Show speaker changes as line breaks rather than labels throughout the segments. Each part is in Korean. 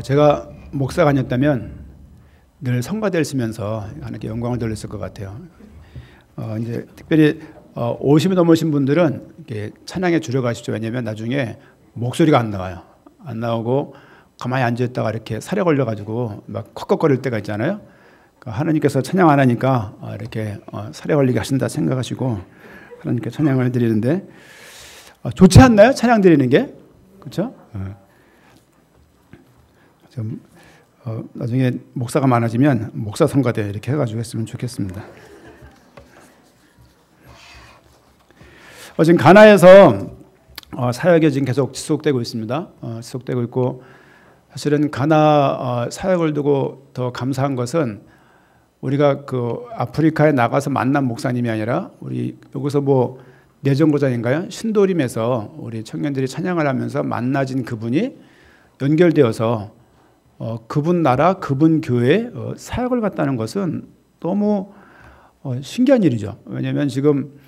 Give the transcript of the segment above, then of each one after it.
제가 목사가 아니었다면 늘 성가대를 쓰면서 하나님께 영광을 돌렸을 것 같아요. 이제 특별히 50이 넘으신 분들은 이렇게 찬양에 줄여가시죠. 왜냐하면 나중에 목소리가 안 나와요. 안 나오고 가만히 앉아있다가 이렇게 살에 걸려가지고 막 컥컥거릴 때가 있잖아요. 그러니까 하나님께서 찬양 안 하니까 이렇게 살에 걸리게 하신다 생각하시고 하나님께 찬양을 드리는데 좋지 않나요? 찬양 드리는 게? 그렇죠? 좀 나중에 목사가 많아지면 목사 성가대 이렇게 해가지고 했으면 좋겠습니다. 지금 가나에서 사역이 지금 계속 지속되고 있습니다. 지속되고 있고 사실은 가나 사역을 두고 더 감사한 것은 우리가 그 아프리카에 나가서 만난 목사님이 아니라 우리 여기서 뭐 내정거장인가요? 신도림에서 우리 청년들이 찬양을 하면서 만나진 그분이 연결되어서 그분 나라, 그분 교회에 사역을 갔다는 것은 너무 신기한 일이죠. 왜냐하면 지금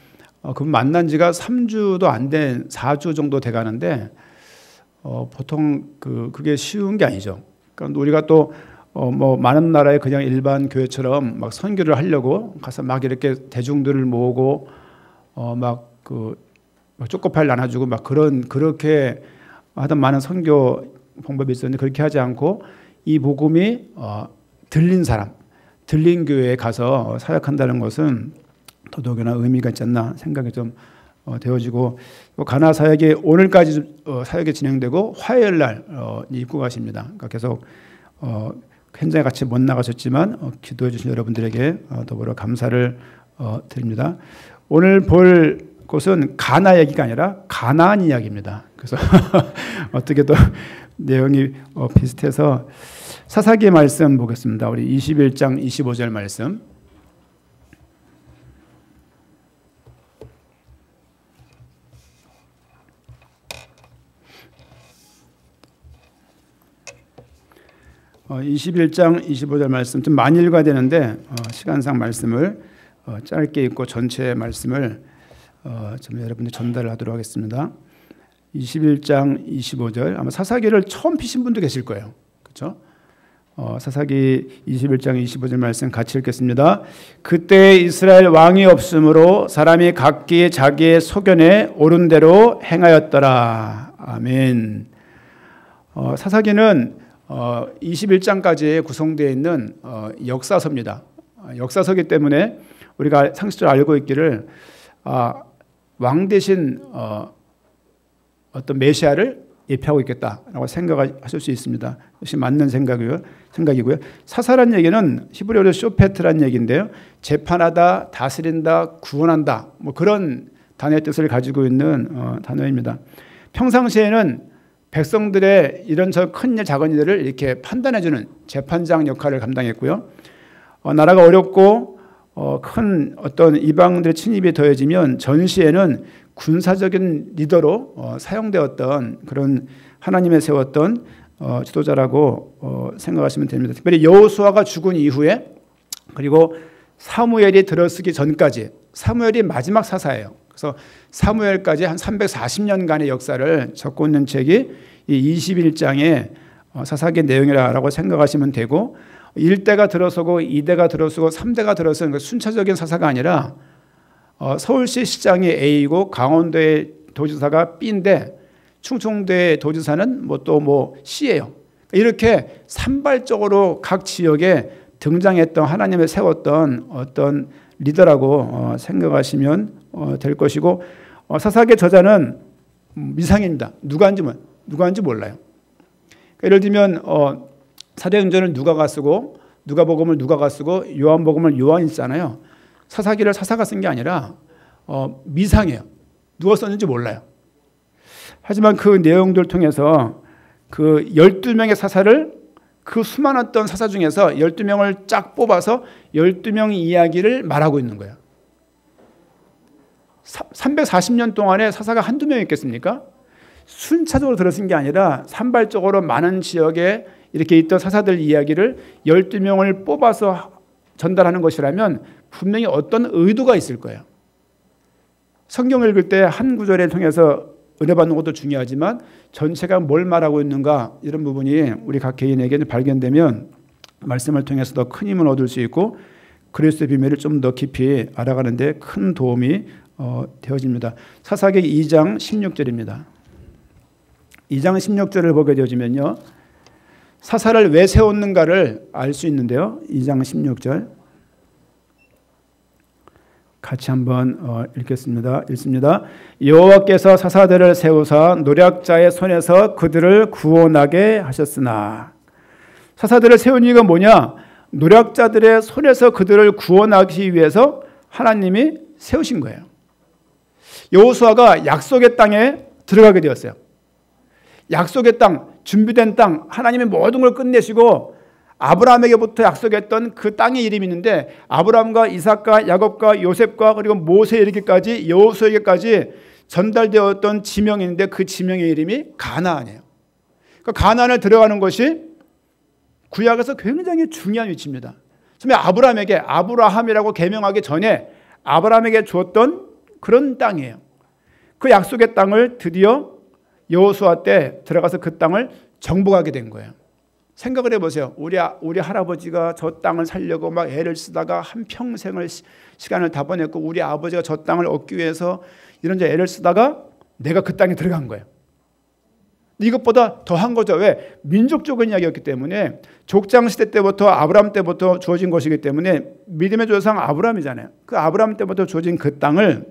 그분 만난 지가 3주도 안 된 4주 정도 돼 가는데 보통 그게 쉬운 게 아니죠. 그러니까 우리가 또 뭐 많은 나라의 그냥 일반 교회처럼 막 선교를 하려고 가서 막 이렇게 대중들을 모으고 막 초코파일 나눠주고 막 그렇게 하던 많은 선교 방법이 있었는데 그렇게 하지 않고 이 복음이 들린 사람, 들린 교회에 가서 사역한다는 것은 더더욱이나 의미가 있지 않나 생각이 좀 되어지고 가나 사역이 오늘까지 사역이 진행되고 화요일 날 입국하십니다. 그러니까 계속 현장에 같이 못 나가셨지만 기도해 주신 여러분들에게 더불어 감사를 드립니다. 오늘 볼 곳은 가나 얘기가 아니라 가나안 이야기입니다. 그래서 어떻게 또 내용이 비슷해서 사사기의 말씀 보겠습니다. 우리 21장 25절 말씀. 어, 21장 25절 말씀 좀 많이 읽어야 되는데 시간상 말씀을 짧게 읽고 전체 말씀을 좀 여러분들 전달을 하도록 하겠습니다. 21장 25절 아마 사사기를 처음 피신 분도 계실 거예요. 그렇죠? 사사기 21장 25절 말씀 같이 읽겠습니다. 그때 이스라엘 왕이 없으므로 사람이 각기 자기의 소견에 옳은 대로 행하였더라. 아멘. 사사기는 21장까지 구성되어 있는 역사서입니다. 역사서기 때문에 우리가 상식적으로 알고 있기를 왕 대신 어떤 메시아를 예표하고 있겠다라고 생각하실 수 있습니다. 역시 맞는 생각이고요. 사사란 얘기는 히브리어로 쇼페트란 얘기인데요. 재판하다, 다스린다, 구원한다 뭐 그런 단어의 뜻을 가지고 있는 단어입니다. 평상시에는 백성들의 이런저런 큰 일, 작은 일들을 이렇게 판단해주는 재판장 역할을 감당했고요. 나라가 어렵고 큰 어떤 이방들의 침입이 더해지면 전시에는 군사적인 리더로 사용되었던 그런 하나님의 세웠던 지도자라고 생각하시면 됩니다. 특별히 여호수아가 죽은 이후에 그리고 사무엘이 들어서기 전까지 사무엘이 마지막 사사예요. 그래서 사무엘까지 한 340년간의 역사를 적고 있는 책이 이 21장의 사사기 내용이라고 생각하시면 되고 1대가 들어서고 2대가 들어서고 3대가 들어서는 순차적인 사사가 아니라 서울시 시장이 A이고 강원도의 도지사가 B인데 충청도의 도지사는 또 C예요. 이렇게 산발적으로 각 지역에 등장했던 하나님의 세웠던 어떤 리더라고 생각하시면 될 것이고 사사기의 저자는 미상입니다. 누가 한지 몰라요. 예를 들면 사도행전을 누가가 쓰고 누가복음을 누가가 쓰고 요한복음을 요한이 쓰잖아요. 사사기를 사사가 쓴 게 아니라 미상해요. 누가 썼는지 몰라요. 하지만 그 내용들을 통해서 그 12명의 사사를 그 수많았던 사사 중에서 12명을 쫙 뽑아서 12명 이야기를 말하고 있는 거예요. 340년 동안에 사사가 한두 명 있겠습니까? 순차적으로 들어쓴 게 아니라 산발적으로 많은 지역에 이렇게 있던 사사들 이야기를 12명을 뽑아서 전달하는 것이라면 분명히 어떤 의도가 있을 거예요. 성경을 읽을 때 한 구절을 통해서 은혜 받는 것도 중요하지만 전체가 뭘 말하고 있는가 이런 부분이 우리 각 개인에게 발견되면 말씀을 통해서 더 큰 힘을 얻을 수 있고 그리스도의 비밀을 좀 더 깊이 알아가는 데 큰 도움이 되어집니다. 사사기 2장 16절입니다. 2장 16절을 보게 되어지면요. 사사를 왜 세웠는가를 알 수 있는데요. 2장 16절 같이 한번 읽겠습니다. 읽습니다. 여호와께서 사사들을 세우사 노략자의 손에서 그들을 구원하게 하셨으나 사사들을 세운 이유가 뭐냐? 노략자들의 손에서 그들을 구원하기 위해서 하나님이 세우신 거예요. 여호수아가 약속의 땅에 들어가게 되었어요. 약속의 땅, 준비된 땅, 하나님이 모든 걸 끝내시고 아브라함에게부터 약속했던 그 땅의 이름이 있는데 아브라함과 이삭과 야곱과 요셉과 그리고 모세에 이르기까지 여호수아에게까지 전달되었던 지명이 있는데 그 지명의 이름이 가나안이에요. 그러니까 가나안을 들어가는 것이 구약에서 굉장히 중요한 위치입니다. 처음에 아브라함이라고 개명하기 전에 아브라함에게 주었던 그런 땅이에요. 그 약속의 땅을 드디어 여호수아 때 들어가서 그 땅을 정복하게 된 거예요. 생각을 해보세요. 우리 할아버지가 저 땅을 살려고 막 애를 쓰다가 한평생을 시간을 다 보냈고 우리 아버지가 저 땅을 얻기 위해서 이런 애를 쓰다가 내가 그 땅에 들어간 거예요. 이것보다 더한 거죠. 왜? 민족적인 이야기였기 때문에 족장시대 때부터 아브라함 때부터 주어진 것이기 때문에 믿음의 조상 아브라함이잖아요. 그 아브라함 때부터 주어진 그 땅을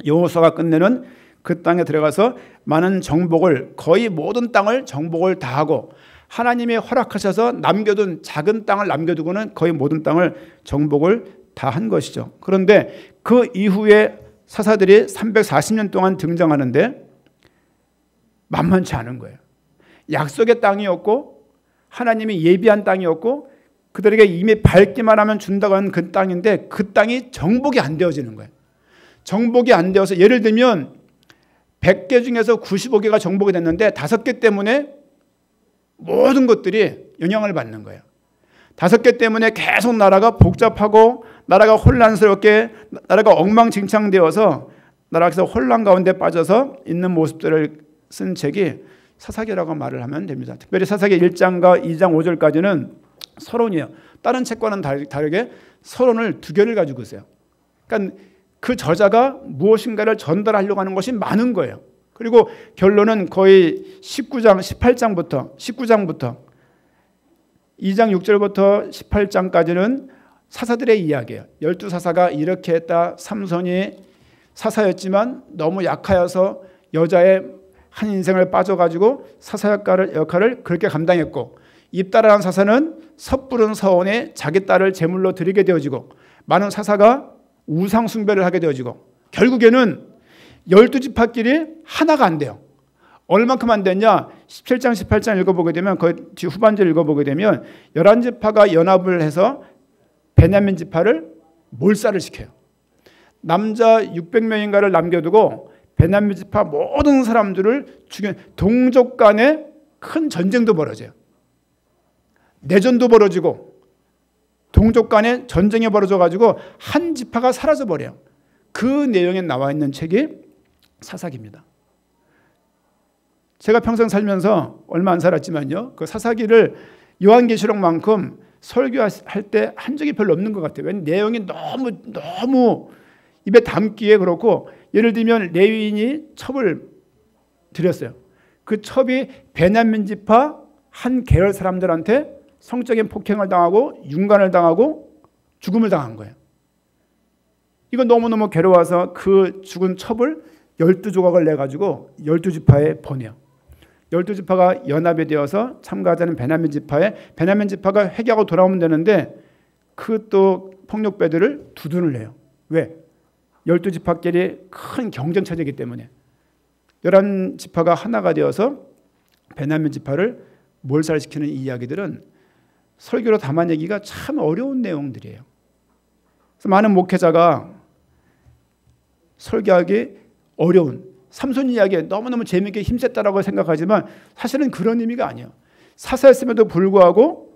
여호수아가 끝내는 그 땅에 들어가서 많은 정복을 거의 모든 땅을 정복을 다 하고 하나님이 허락하셔서 남겨둔 작은 땅을 남겨두고는 거의 모든 땅을 정복을 다 한 것이죠. 그런데 그 이후에 사사들이 340년 동안 등장하는데 만만치 않은 거예요. 약속의 땅이었고 하나님이 예비한 땅이었고 그들에게 이미 밟기만 하면 준다고 하는 그 땅인데 그 땅이 정복이 안 되어지는 거예요. 정복이 안 되어서 예를 들면 100개 중에서 95개가 정복이 됐는데 5개 때문에 모든 것들이 영향을 받는 거예요. 5개 때문에 계속 나라가 복잡하고 나라가 혼란스럽게 나라가 엉망진창되어서 나라에서 혼란 가운데 빠져서 있는 모습들을 쓴 책이 사사기라고 말을 하면 됩니다. 특별히 사사기 1장과 2장 5절까지는 서론이에요. 다른 책과는 다르게 서론을 2개를 가지고 있어요. 그러니까 그 저자가 무엇인가를 전달하려고 하는 것이 많은 거예요. 그리고 결론은 거의 18장부터 2장 6절부터 18장까지는 사사들의 이야기예요. 12사사가 이렇게 했다. 삼손이 사사였지만 너무 약하여서 여자의 한 인생을 빠져가지고 사사 역할을 그렇게 감당했고 입다라는 사사는 섣부른 서원에 자기 딸을 제물로 드리게 되어지고 많은 사사가 우상 숭배를 하게 되어지고 결국에는 12지파끼리 하나가 안 돼요. 얼만큼 안 됐냐? 17장 18장 읽어보게 되면 그 뒤 후반절 읽어보게 되면 11지파가 연합을 해서 베냐민 지파를 몰살을 시켜요. 남자 600명인가를 남겨두고 베냐민 지파 모든 사람들을 죽여 동족 간에 큰 전쟁도 벌어져요. 내전도 벌어지고 동족 간에 전쟁이 벌어져가지고 한 지파가 사라져버려요. 그 내용에 나와 있는 책이 사사기입니다. 제가 평생 살면서 얼마 안 살았지만요. 그 사사기를 요한계시록만큼 설교할 때 한 적이 별로 없는 것 같아요. 왜냐하면 내용이 너무 입에 담기에 그렇고 예를 들면 레위인이 첩을 드렸어요. 그 첩이 베냐민 지파 한 계열 사람들한테 성적인 폭행을 당하고 윤관을 당하고 죽음을 당한 거예요. 이거 너무너무 괴로워서 그 죽은 첩을 12조각을 내가지고 12지파에 보내요. 12지파가 연합이 되어서 참가하자는 베냐민 지파에 베냐민 지파가 회개하고 돌아오면 되는데 그 또 폭력배들을 두둔을 내요. 왜? 12지파끼리 큰 경쟁 체제이기 때문에 11지파가 하나가 되어서 베냐민 지파를 몰살시키는 이 이야기들은 설교로 담아내기가 참 어려운 내용들이에요. 그래서 많은 목회자가 설교하기 어려운 삼손 이야기에 너무너무 재미있게 힘셌다라고 생각하지만 사실은 그런 의미가 아니에요. 사사였음에도 불구하고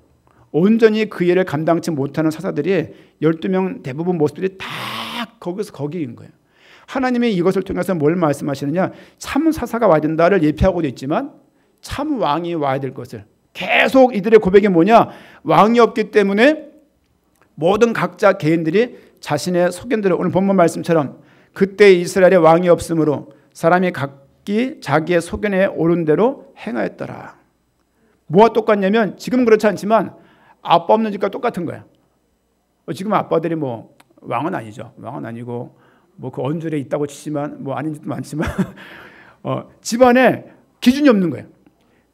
온전히 그 일을 감당치 못하는 사사들이 12명 대부분 모습들이 다 거기서 거기인 거예요. 하나님이 이것을 통해서 뭘 말씀하시느냐, 참 사사가 와야 된다를 예표하고도 있지만 참 왕이 와야 될 것을, 계속 이들의 고백이 뭐냐, 왕이 없기 때문에 모든 각자 개인들이 자신의 소견대로, 오늘 본문 말씀처럼 그때 이스라엘에 왕이 없으므로 사람이 각기 자기의 소견에 옳은 대로 행하였더라. 뭐가 똑같냐면, 지금은 그렇지 않지만 아빠 없는 집과 똑같은 거야. 지금 아빠들이 뭐 왕은 아니죠. 왕은 아니고 뭐 그 언줄에 있다고 치지만 뭐 아닌 집도 많지만 집안에 기준이 없는 거예요.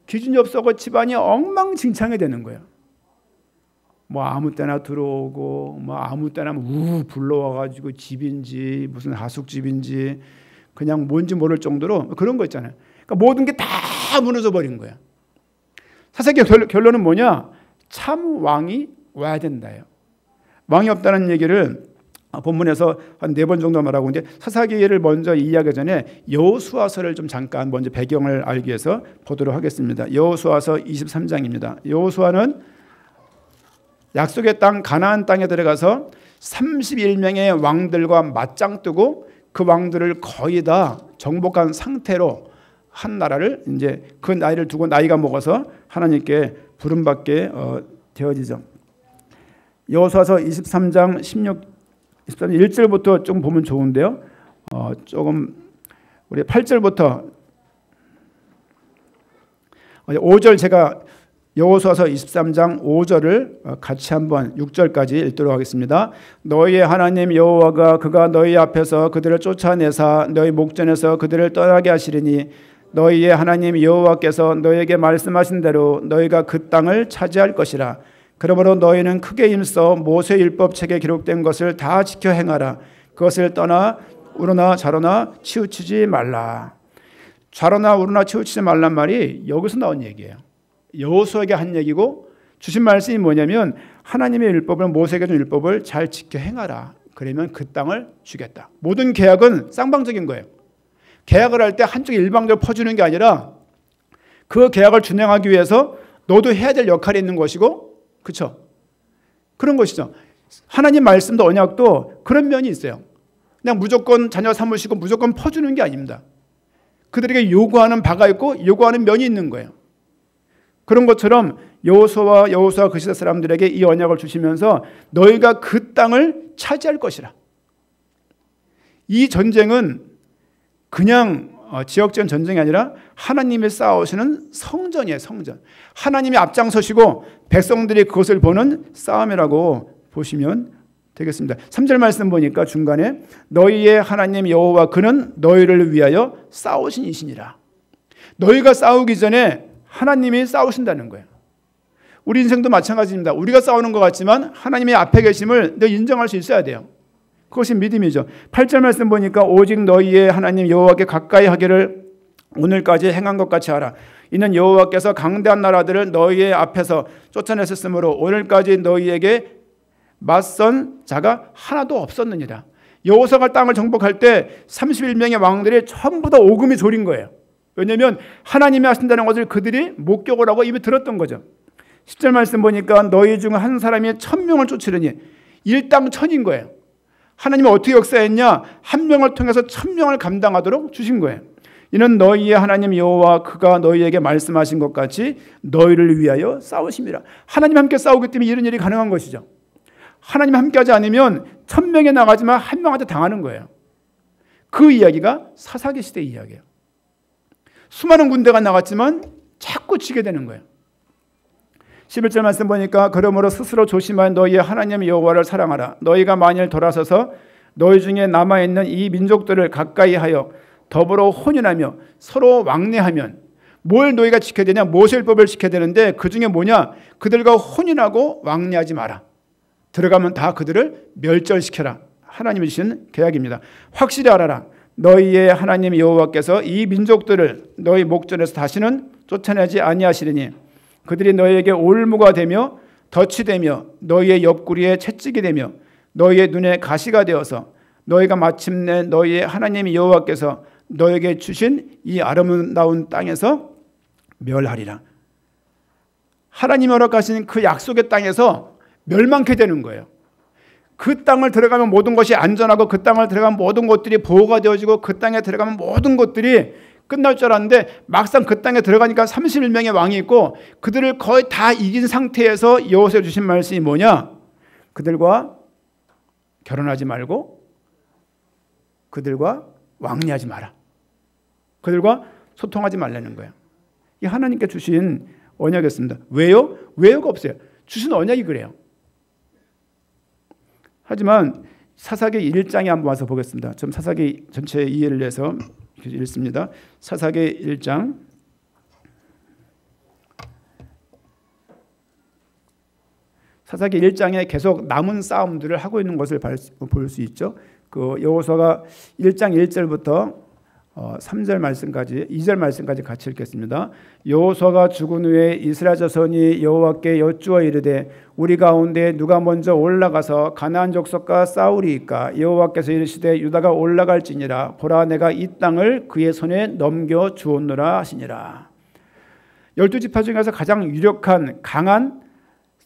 기준이 없어서 집안이 엉망진창이 되는 거예요. 뭐 아무 때나 들어오고 뭐 아무 때나 불러와가지고 집인지 무슨 하숙집인지 그냥 뭔지 모를 정도로 그런 거 있잖아요. 그러니까 모든 게 다 무너져 버린 거예요. 사사기의 결론은 뭐냐? 참 왕이 와야 된다예요. 왕이 없다는 얘기를 본문에서 한 4번 정도 말하고 있는데, 사사기를 먼저 이해하기 전에 여호수아서를 좀 잠깐 먼저 배경을 알기 위해서 보도록 하겠습니다. 여호수아서 23장입니다. 여호수아는 약속의 땅 가나안 땅에 들어가서 31명의 왕들과 맞짱 뜨고 그 왕들을 거의 다 정복한 상태로 한 나라를, 이제 그 나이를 두고 나이가 먹어서 하나님께 부름받게 되어지죠. 여호수아서 23장 1절부터 좀 보면 좋은데요. 조금 우리 8절부터 5절, 제가 여호수아서 23장 5절을 같이 한번 6절까지 읽도록 하겠습니다. 너희의 하나님 여호와가 그가 너희 앞에서 그들을 쫓아내사 너희 목전에서 그들을 떠나게 하시리니 너희의 하나님 여호와께서 너희에게 말씀하신 대로 너희가 그 땅을 차지할 것이라. 그러므로 너희는 크게 힘써 모세 율법책에 기록된 것을 다 지켜 행하라. 그것을 떠나 우러나 좌로나 치우치지 말라. 좌로나 우러나 치우치지 말란 말이 여기서 나온 얘기예요. 여호수아에게 한 얘기고, 주신 말씀이 뭐냐면 하나님의 율법을, 모세에게 준 율법을 잘 지켜 행하라. 그러면 그 땅을 주겠다. 모든 계약은 쌍방적인 거예요. 계약을 할 때 한쪽이 일방적으로 퍼주는 게 아니라 그 계약을 준행하기 위해서 너도 해야 될 역할이 있는 것이고, 그렇죠? 그런 것이죠. 하나님 말씀도 언약도 그런 면이 있어요. 그냥 무조건 자녀 삼으시고 무조건 퍼주는 게 아닙니다. 그들에게 요구하는 바가 있고 요구하는 면이 있는 거예요. 그런 것처럼 여호수아 그 시대 사람들에게 이 언약을 주시면서 너희가 그 땅을 차지할 것이라. 이 전쟁은 그냥 지역적인 전쟁이 아니라 하나님이 싸우시는 성전이에요. 성전. 하나님이 앞장서시고 백성들이 그것을 보는 싸움이라고 보시면 되겠습니다. 3절 말씀 보니까 중간에 너희의 하나님 여호와 그는 너희를 위하여 싸우신 이시니라. 너희가 싸우기 전에 하나님이 싸우신다는 거예요. 우리 인생도 마찬가지입니다. 우리가 싸우는 것 같지만 하나님의 앞에 계심을 너 인정할 수 있어야 돼요. 그것이 믿음이죠. 8절 말씀 보니까 오직 너희의 하나님 여호와께 가까이 하기를 오늘까지 행한 것 같이 하라. 이는 여호와께서 강대한 나라들을 너희의 앞에서 쫓아내셨으므로 오늘까지 너희에게 맞선 자가 하나도 없었느니라. 여호수아가 땅을 정복할 때 31명의 왕들이 전부 다 오금이 졸인 거예요. 왜냐하면 하나님이 하신다는 것을 그들이 목격을 하고 이미 들었던 거죠. 10절 말씀 보니까 너희 중 한 사람이 1000명을 쫓으려니 일당 1000인 거예요. 하나님은 어떻게 역사했냐? 한 명을 통해서 1000명을 감당하도록 주신 거예요. 이는 너희의 하나님 여호와 그가 너희에게 말씀하신 것 같이 너희를 위하여 싸우심이라. 하나님 함께 싸우기 때문에 이런 일이 가능한 것이죠. 하나님 함께하지 않으면 1000명에 나가지만 한 명한테 당하는 거예요. 그 이야기가 사사기 시대 이야기예요. 수많은 군대가 나갔지만 자꾸 지게 되는 거예요. 11절 말씀 보니까 그러므로 스스로 조심하여 너희의 하나님 여호와를 사랑하라. 너희가 만일 돌아서서 너희 중에 남아있는 이 민족들을 가까이 하여 더불어 혼인하며 서로 왕래하면, 뭘 너희가 지켜야 되냐? 모세율법을 지켜야 되는데 그 중에 뭐냐? 그들과 혼인하고 왕래하지 마라. 들어가면 다 그들을 멸절시켜라. 하나님이 주신 계약입니다. 확실히 알아라. 너희의 하나님 여호와께서 이 민족들을 너희 목전에서 다시는 쫓아내지 아니하시리니 그들이 너희에게 올무가 되며 덫이 되며 너희의 옆구리에 채찍이 되며 너희의 눈에 가시가 되어서 너희가 마침내 너희의 하나님 여호와께서 너희에게 주신 이 아름다운 땅에서 멸하리라. 하나님이 허락하신 그 약속의 땅에서 멸망케 되는 거예요. 그 땅을 들어가면 모든 것이 안전하고 그 땅을 들어가면 모든 것들이 보호가 되어지고 그 땅에 들어가면 모든 것들이 끝날 줄 알았는데 막상 그 땅에 들어가니까 31명의 왕이 있고 그들을 거의 다 이긴 상태에서 여호수아에 주신 말씀이 뭐냐? 그들과 결혼하지 말고 그들과 왕래하지 마라. 그들과 소통하지 말라는 거예요. 이 하나님께 주신 언약이었습니다. 왜요? 왜요가 없어요. 주신 언약이 그래요. 하지만 사사기 1장에 한번 와서 보겠습니다. 좀 사사기 전체 이해를 해서 읽습니다. 사사기 1장 사사기 1장에 계속 남은 싸움들을 하고 있는 것을 볼 수 있죠. 그 여호수아가 1장 1절부터 3절 말씀까지 2절 말씀까지 같이 읽겠습니다. 여호수아가 죽은 후에 이스라엘 자손이 여호와께 여쭈어 이르되 우리 가운데 누가 먼저 올라가서 가나안 족속과 싸우리이까? 여호와께서 이르시되 유다가 올라갈지니라. 보라 내가 이 땅을 그의 손에 넘겨 주었노라 하시니라. 12지파 중에서 가장 유력한 강한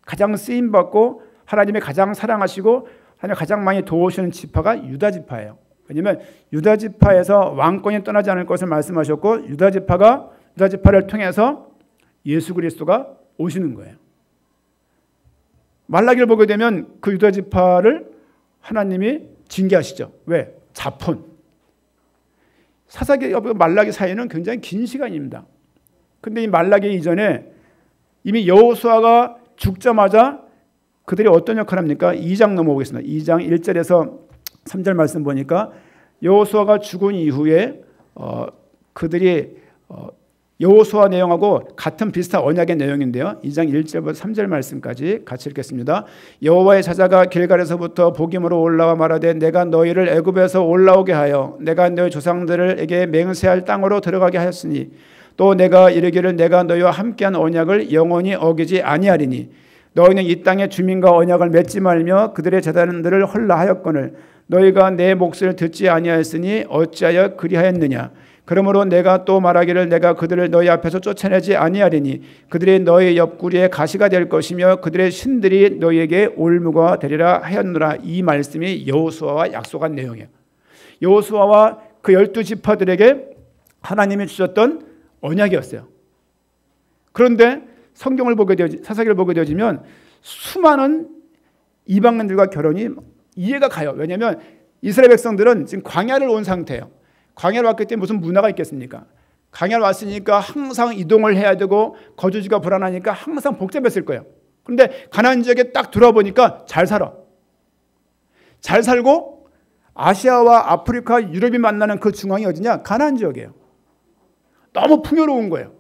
가장 쓰임받고 하나님이 가장 사랑하시고 하나님 가장 많이 도우시는 지파가 유다 지파예요. 왜냐하면 유다 지파에서 왕권이 떠나지 않을 것을 말씀하셨고 유다 지파를 통해서 예수 그리스도가 오시는 거예요. 말라기를 보게 되면 그 유다 지파를 하나님이 징계하시죠. 왜? 자폰. 사사기와 말라기 사이는 굉장히 긴 시간입니다. 그런데 이 말라기 이전에 이미 여호수아가 죽자마자 그들이 어떤 역할을 합니까? 2장 넘어오겠습니다. 2장 1절에서 3절 말씀 보니까 여호수아가 죽은 이후에 그들이 여호수아 내용하고 같은 비슷한 언약의 내용인데요. 2장 1절부터 3절 말씀까지 같이 읽겠습니다. 여호와의 사자가 길갈에서부터 복임으로 올라와 말하되 내가 너희를 애굽에서 올라오게 하여 내가 너희 조상들에게 맹세할 땅으로 들어가게 하였으니 또 내가 이르기를 내가 너희와 함께한 언약을 영원히 어기지 아니하리니 너희는 이 땅의 주민과 언약을 맺지 말며 그들의 제단들을 헐라하였거늘 너희가 내 몫을 듣지 아니하였으니 어찌하여 그리하였느냐. 그러므로 내가 또 말하기를 내가 그들을 너희 앞에서 쫓아내지 아니하리니 그들이 너희 옆구리에 가시가 될 것이며 그들의 신들이 너희에게 올무가 되리라 하였노라. 이 말씀이 여호수아와 약속한 내용이에요. 여호수아와 그 12지파들에게 하나님이 주셨던 언약이었어요. 그런데 성경을 보게 되어지 사사기를 보게 되어지면 수많은 이방인들과 결혼이 이해가 가요. 왜냐하면 이스라엘 백성들은 지금 광야를 온 상태예요. 광야를 왔기 때문에 무슨 문화가 있겠습니까? 광야를 왔으니까 항상 이동을 해야 되고 거주지가 불안하니까 항상 복잡했을 거예요. 그런데 가나안 지역에 딱 들어보니까 잘 살아. 잘 살고 아시아와 아프리카, 유럽이 만나는 그 중앙이 어디냐? 가나안 지역이에요. 너무 풍요로운 거예요.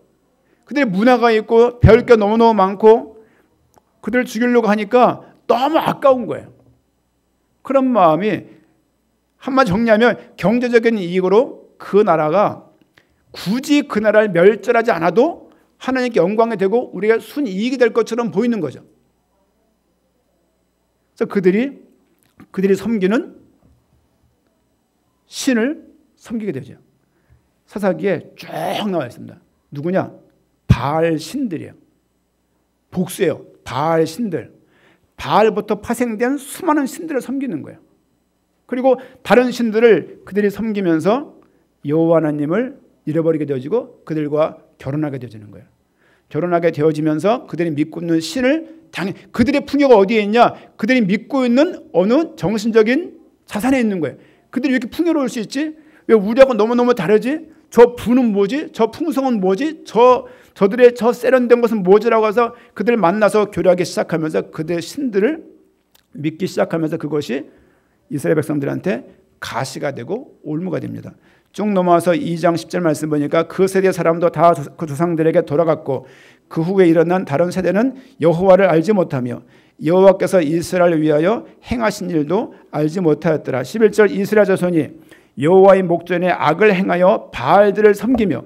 그들의 문화가 있고 배울 게 너무너무 많고 그들을 죽이려고 하니까 너무 아까운 거예요. 그런 마음이 한마디 정리하면 경제적인 이익으로 그 나라가 굳이 그 나라를 멸절하지 않아도 하나님께 영광이 되고 우리가 순이익이 될 것처럼 보이는 거죠. 그래서 그들이 섬기는 신을 섬기게 되죠. 사사기에 쭉 나와 있습니다. 누구냐? 바알 신들이에요. 복수예요. 바알 신들. 바알부터 파생된 수많은 신들을 섬기는 거예요. 그리고 다른 신들을 그들이 섬기면서 여호와 하나님을 잃어버리게 되어지고 그들과 결혼하게 되어지는 거예요. 결혼하게 되어지면서 그들이 믿고 있는 신을 그들의 풍요가 어디에 있냐? 그들이 믿고 있는 어느 정신적인 자산에 있는 거예요. 그들이 왜 이렇게 풍요로울 수 있지? 왜 우리하고 너무너무 다르지? 저 부는 뭐지? 저 풍성은 뭐지? 저들의 저 세련된 것은 뭐지라고 해서 그들을 만나서 교류하기 시작하면서 그들의 신들을 믿기 시작하면서 그것이 이스라엘 백성들한테 가시가 되고 올무가 됩니다. 쭉 넘어와서 2장 10절 말씀 보니까 그 세대 사람도 다 그 조상들에게 돌아갔고 그 후에 일어난 다른 세대는 여호와를 알지 못하며 여호와께서 이스라엘을 위하여 행하신 일도 알지 못하였더라. 11절 이스라엘 자손이 여호와의 목전에 악을 행하여 바알들을 섬기며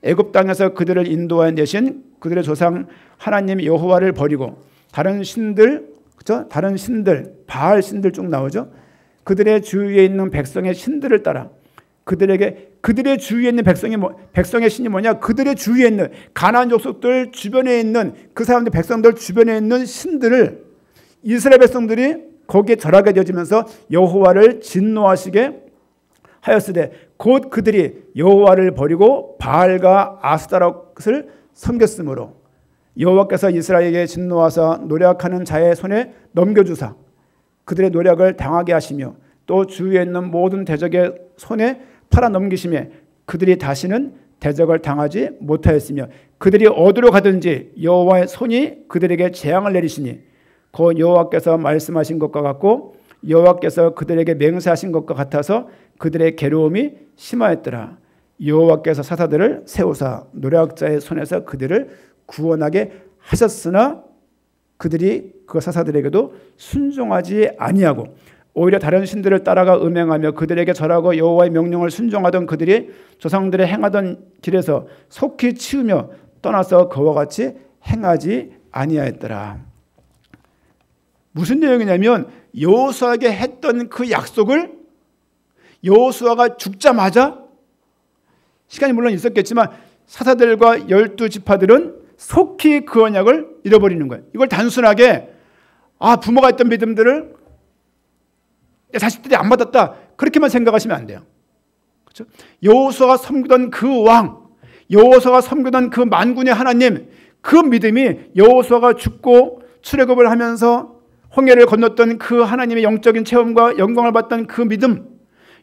애굽 땅에서 그들을 인도하여 내신 그들의 조상 하나님 여호와를 버리고 다른 신들, 그렇죠? 다른 신들, 바알 신들 쭉 나오죠. 그들의 주위에 있는 백성의 신들을 따라 그들의 주위에 있는 백성의 신이 뭐냐? 그들의 주위에 있는 가나안 족속들 주변에 있는 그 사람들 백성들 주변에 있는 신들을 이스라엘 백성들이 거기에 절하게 되어지면서 여호와를 진노하시게 하였으되 곧 그들이 여호와를 버리고 바알과 아스타롯을 섬겼으므로 여호와께서 이스라엘에게 진노하사 노력하는 자의 손에 넘겨주사 그들의 노력을 당하게 하시며 또 주위에 있는 모든 대적의 손에 팔아 넘기심에 그들이 다시는 대적을 당하지 못하였으며 그들이 어디로 가든지 여호와의 손이 그들에게 재앙을 내리시니 곧 여호와께서 말씀하신 것과 같고 여호와께서 그들에게 맹세하신 것과 같아서 그들의 괴로움이 심하였더라. 여호와께서 사사들을 세우사 노략자의 손에서 그들을 구원하게 하셨으나 그들이 그 사사들에게도 순종하지 아니하고 오히려 다른 신들을 따라가 음행하며 그들에게 절하고 여호와의 명령을 순종하던 그들이 조상들의 행하던 길에서 속히 치우며 떠나서 그와 같이 행하지 아니하였더라. 무슨 내용이냐면 여호수아에게 했던 그 약속을 여호수아가 죽자마자 시간이 물론 있었겠지만 사사들과 12지파들은 속히 그 언약을 잃어버리는 거예요. 이걸 단순하게 부모가 했던 믿음들을 내 자식들이 안 받았다 그렇게만 생각하시면 안 돼요. 그렇죠? 여호수아가 섬기던 그 왕, 여호수아가 섬기던 그 만군의 하나님, 그 믿음이 여호수아가 죽고 출애굽을 하면서 홍해를 건넜던 그 하나님의 영적인 체험과 영광을 받던 그 믿음,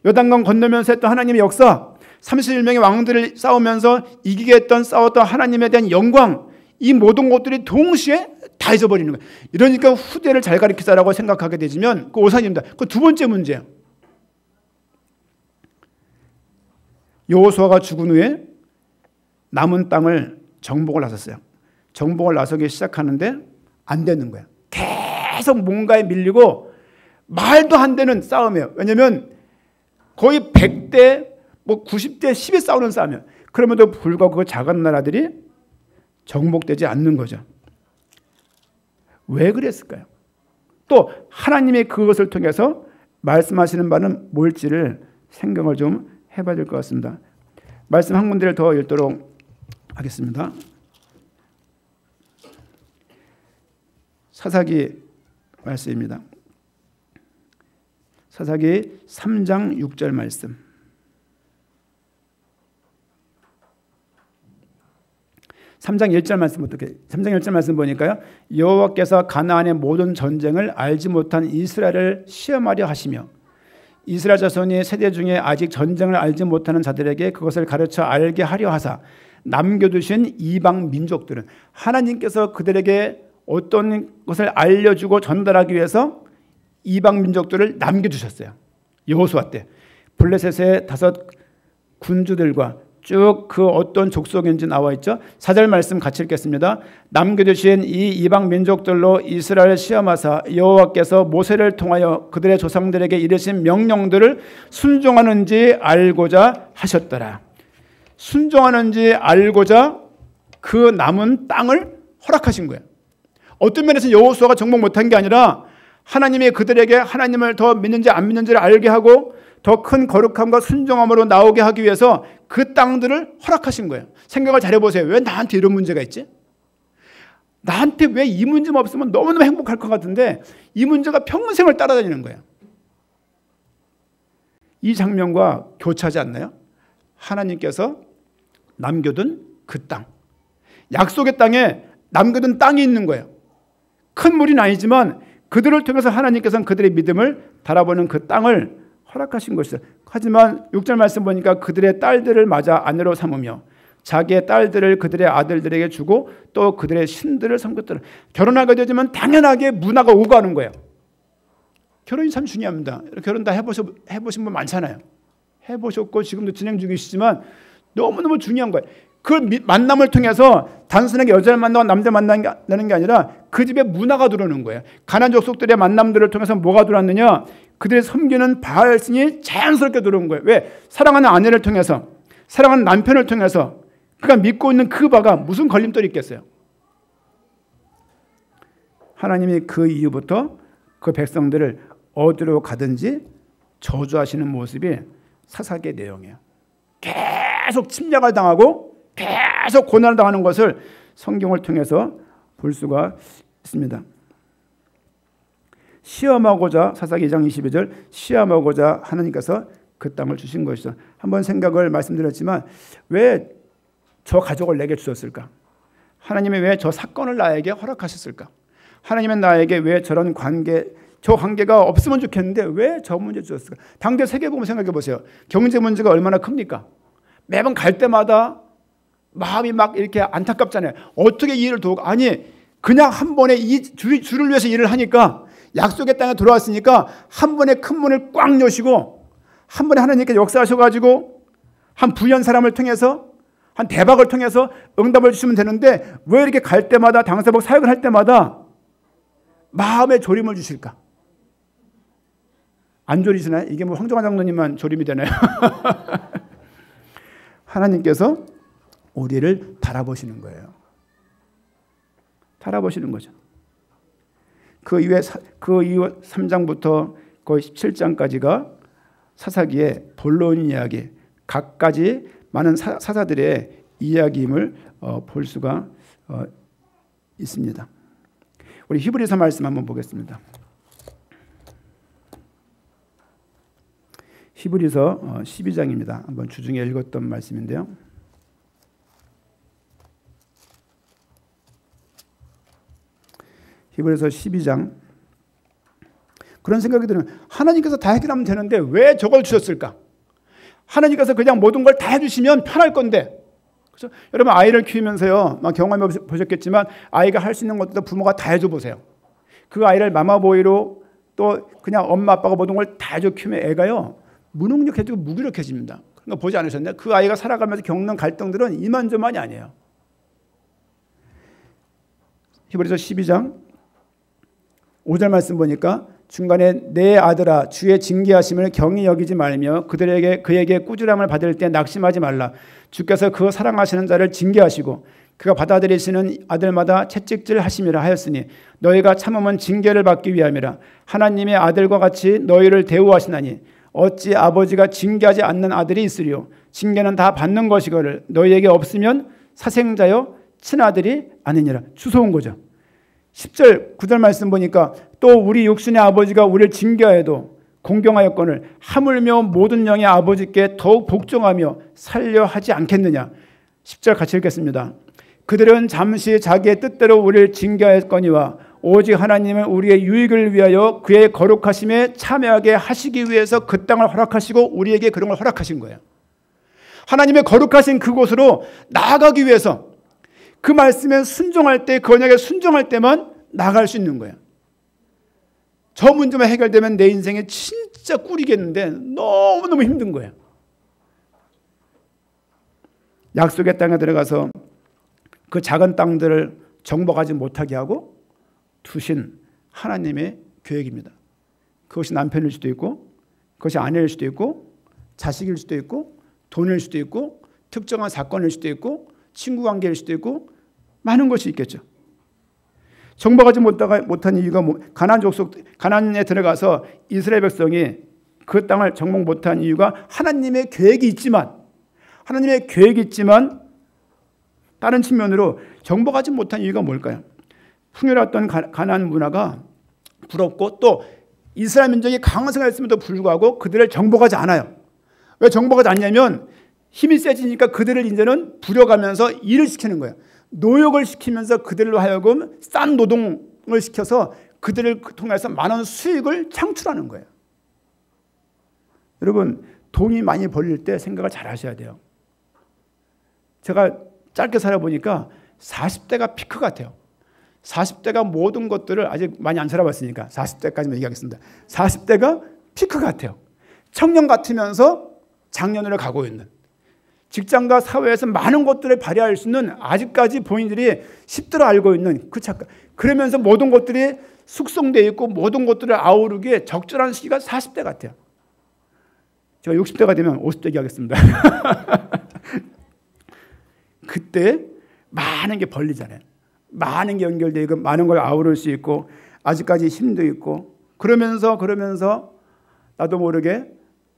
요단강 건너면서 했던 하나님의 역사, 31명의 왕들을 싸우면서 이기게 했던 싸웠던 하나님에 대한 영광, 이 모든 것들이 동시에 다 잊어버리는 거예요. 이러니까 후대를 잘 가르치자라고 생각하게 되지면 그 오산입니다. 그 두 번째 문제예요. 여호수아가 죽은 후에 남은 땅을 정복을 나섰어요. 정복을 나서기 시작하는데 안 되는 거예요. 계속 뭔가에 밀리고 말도 안 되는 싸움이에요. 왜냐하면 거의 100대 90대 10에 싸우는 싸움이에요. 그럼에도 불구하고 그 작은 나라들이 정복되지 않는 거죠. 왜 그랬을까요? 또 하나님이 그것을 통해서 말씀하시는 바는 뭘지를 생각을 좀 해봐야 될 것 같습니다. 말씀 한 군데를 더 읽도록 하겠습니다. 사사기 말씀입니다. 사사기 3장 6절 말씀. 3장 1절 말씀부터 3장 1절 말씀 보니까요. 여호와께서 가나안의 모든 전쟁을 알지 못한 이스라엘을 시험하려 하시며 이스라엘 자손이 세대 중에 아직 전쟁을 알지 못하는 자들에게 그것을 가르쳐 알게 하려 하사 남겨두신 이방 민족들은 하나님께서 그들에게 어떤 것을 알려주고 전달하기 위해서 이방 민족들을 남겨두셨어요. 여호수아 때 블레셋의 5 군주들과 쭉 그 어떤 족속인지 나와 있죠. 4절 말씀 같이 읽겠습니다. 남겨두신 이 이방 민족들로 이스라엘을 시험하사 여호와께서 모세를 통하여 그들의 조상들에게 이르신 명령들을 순종하는지 알고자 하셨더라. 순종하는지 알고자 그 남은 땅을 허락하신 거예요. 어떤 면에서 여호수아가 정복 못한 게 아니라 하나님이 그들에게 하나님을 더 믿는지 안 믿는지를 알게 하고 더 큰 거룩함과 순종함으로 나오게 하기 위해서 그 땅들을 허락하신 거예요. 생각을 잘해보세요. 왜 나한테 이런 문제가 있지? 나한테 왜 이 문제만 없으면 너무너무 행복할 것 같은데 이 문제가 평생을 따라다니는 거예요. 이 장면과 교차하지 않나요? 하나님께서 남겨둔 그 땅, 약속의 땅에 남겨둔 땅이 있는 거예요. 큰 무리는 아니지만 그들을 통해서 하나님께서는 그들의 믿음을 달아보는 그 땅을 허락하신 것이죠. 하지만 6절 말씀 보니까 그들의 딸들을 맞아 아내로 삼으며 자기의 딸들을 그들의 아들들에게 주고 또 그들의 신들을 섬겼더라. 결혼하게 되지만 당연하게 문화가 오가는 거예요. 결혼이 참 중요합니다. 결혼 다 해보신 분 많잖아요. 해보셨고 지금도 진행 중이시지만 너무너무 중요한 거예요. 그 만남을 통해서 단순하게 여자를 만나고 남자를 만나는 게 아니라 그 집에 문화가 들어오는 거예요. 가나안 족속들의 만남들을 통해서 뭐가 들어왔느냐? 그들의 섬기는 바알신이 자연스럽게 들어온 거예요. 왜? 사랑하는 아내를 통해서, 사랑하는 남편을 통해서 그가 믿고 있는 그 바가 무슨 걸림돌이 있겠어요? 하나님이 그 이후부터 그 백성들을 어디로 가든지 저주하시는 모습이 사사기의 내용이에요. 계속 침략을 당하고 계속 고난을 당하는 것을 성경을 통해서 볼 수가 있습니다. 시험하고자, 사사기 2장 22절, 시험하고자 하나님께서 그 땅을 주신 것이죠. 한번 생각을 말씀드렸지만 왜 저 가족을 내게 주셨을까? 하나님이 왜 저 사건을 나에게 허락하셨을까? 하나님은 나에게 왜 저런 관계, 저 관계가 없으면 좋겠는데 왜 저 문제 주셨을까? 당대 세계보면 생각해 보세요. 경제 문제가 얼마나 큽니까? 매번 갈 때마다 마음이 막 이렇게 안타깝잖아요. 어떻게 이 일을 도우고, 아니 그냥 한 번에 이 주를 위해서 일을 하니까, 약속의 땅에 들어왔으니까 한 번에 큰 문을 꽉 여시고 한 번에 하나님께 역사하셔가지고 한 부유한 사람을 통해서, 한 대박을 통해서 응답을 주시면 되는데 왜 이렇게 갈 때마다, 당사복 사역을 할 때마다 마음의 조림을 주실까? 안 조리시나요? 이게 뭐 황정환 장로님만 조림이 되나요? 하나님께서 우리를 바라보시는 거예요. 바라보시는 거죠. 그 이후 3장부터 거의 17장까지가 사사기의 본론 이야기, 각가지 많은 사사들의 이야기임을 볼 수가 있습니다. 우리 히브리서 말씀 한번 보겠습니다. 히브리서 12장입니다. 한번 주중에 읽었던 말씀인데요. 히브리서 12장. 그런 생각이 드는, 하나님께서 다 해결하면 되는데 왜 저걸 주셨을까? 하나님께서 그냥 모든 걸 다 해주시면 편할 건데. 그렇죠? 여러분 아이를 키우면서요, 경험해 보셨겠지만 아이가 할 수 있는 것도 부모가 다 해줘 보세요. 그 아이를 마마보이로 또 그냥 엄마 아빠가 모든 걸 다 해줘 키우면 애가요 무능력해지고 무기력해집니다. 그러니까 보지 않으셨나요? 그 아이가 살아가면서 겪는 갈등들은 이만저만이 아니에요. 히브리서 12장 5절 말씀 보니까 중간에 내 아들아 주의 징계하심을 경히 여기지 말며 그에게 꾸지람을 받을 때 낙심하지 말라. 주께서 그 사랑하시는 자를 징계하시고 그가 받아들이시는 아들마다 채찍질 하심이라 하였으니 너희가 참으면 징계를 받기 위함이라. 하나님의 아들과 같이 너희를 대우하시나니 어찌 아버지가 징계하지 않는 아들이 있으리요. 징계는 다 받는 것이거늘 너희에게 없으면 사생자여 친아들이 아니니라. 주워온 거죠. 10절 9절 말씀 보니까 또 우리 육신의 아버지가 우리를 징계하여도 공경하였거늘 하물며 모든 영의 아버지께 더욱 복종하며 살려 하지 않겠느냐. 10절 같이 읽겠습니다. 그들은 잠시 자기의 뜻대로 우리를 징계하였거니와 오직 하나님은 우리의 유익을 위하여 그의 거룩하심에 참여하게 하시기 위해서 그 땅을 허락하시고 우리에게 그런 걸 허락하신 거예요. 하나님의 거룩하신 그곳으로 나아가기 위해서, 그 말씀에 순종할 때, 그 언약에 순종할 때만 나갈 수 있는 거예요. 저 문제만 해결되면 내 인생에 진짜 꿀이겠는데 너무너무 힘든 거예요. 약속의 땅에 들어가서 그 작은 땅들을 정복하지 못하게 하고 두신 하나님의 계획입니다. 그것이 남편일 수도 있고, 그것이 아내일 수도 있고, 자식일 수도 있고, 돈일 수도 있고, 특정한 사건일 수도 있고, 친구 관계일 수도 있고, 많은 것이 있겠죠. 정복하지 못한 이유가 가나안에 들어가서 이스라엘 백성이 그 땅을 정복 못한 이유가 하나님의 계획이 있지만, 다른 측면으로 정복하지 못한 이유가 뭘까요? 풍요로웠던 가나안 문화가 부럽고 또 이스라엘 민족이 강성했음에도 불구하고 그들을 정복하지 않아요. 왜 정복하지 않냐면 힘이 세지니까 그들을 이제는 부려가면서 일을 시키는 거예요. 노역을 시키면서 그들로 하여금 싼 노동을 시켜서 그들을 통해서 많은 수익을 창출하는 거예요. 여러분 돈이 많이 벌릴 때 생각을 잘 하셔야 돼요. 제가 짧게 살아보니까 40대가 피크 같아요. 40대가 모든 것들을, 아직 많이 안 살아봤으니까 40대까지만 얘기하겠습니다. 40대가 피크 같아요. 청년 같으면서 장년으로 가고 있는, 직장과 사회에서 많은 것들을 발휘할 수 있는, 아직까지 본인들이 10대로 알고 있는 그 착각. 그러면서 모든 것들이 숙성되어 있고 모든 것들을 아우르기에 적절한 시기가 40대 같아요. 제가 60대가 되면 50대 얘기하겠습니다. 그때 많은 게 벌리잖아요. 많은 게 연결되고 많은 걸 아우를 수 있고 아직까지 힘도 있고, 그러면서 나도 모르게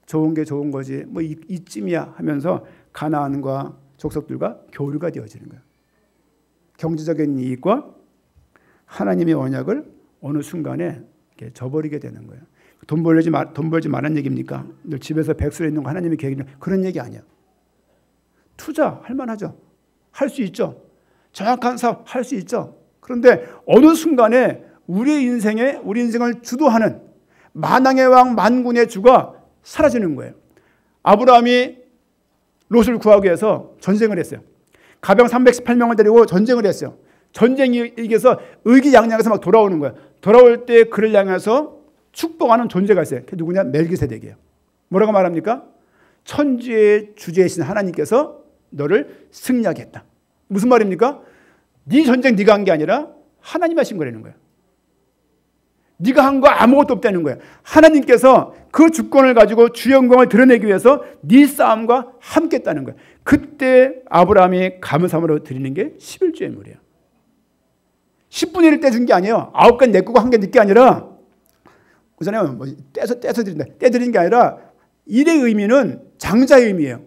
좋은 게 좋은 거지 뭐 이쯤이야 하면서 가나안과 족속들과 교류가 되어지는 거예요. 경제적인 이익과 하나님의 언약을 어느 순간에 이렇게 저버리게 되는 거예요. 돈 벌지 말라는 얘기입니까? 늘 집에서 백수로 있는 거 하나님의 계획이 그런 얘기 아니야. 투자할 만하죠. 할 수 있죠. 정확한 사업 할 수 있죠. 그런데 어느 순간에 우리 인생을 주도하는 만왕의 왕 만군의 주가 사라지는 거예요. 아브라함이 롯을 구하기 위해서 전쟁을 했어요. 가병 318명을 데리고 전쟁을 했어요. 전쟁이 이겨서 의기양양해서 막 돌아오는 거예요. 돌아올 때 그를 향해서 축복하는 존재가 있어요. 그게 누구냐? 멜기세덱이에요. 뭐라고 말합니까? 천지의 주제이신 하나님께서 너를 승리하게 했다. 무슨 말입니까? 네 전쟁 네가 한 게 아니라 하나님 하신 거라는 거예요. 네가 한 거 아무것도 없다는 거예요. 하나님께서 그 주권을 가지고 주의 영광을 드러내기 위해서 네 싸움과 함께 했다는 거예요. 그때 아브라함이 감사함으로 드리는 게 11조예물이에요. 10분의 1 떼준 게 아니에요. 9개 내 거고 1개 네 게 아니라 그잖아요. 뭐 떼서 드린다. 떼드리는 게 아니라 일의 의미는 장자의 의미예요.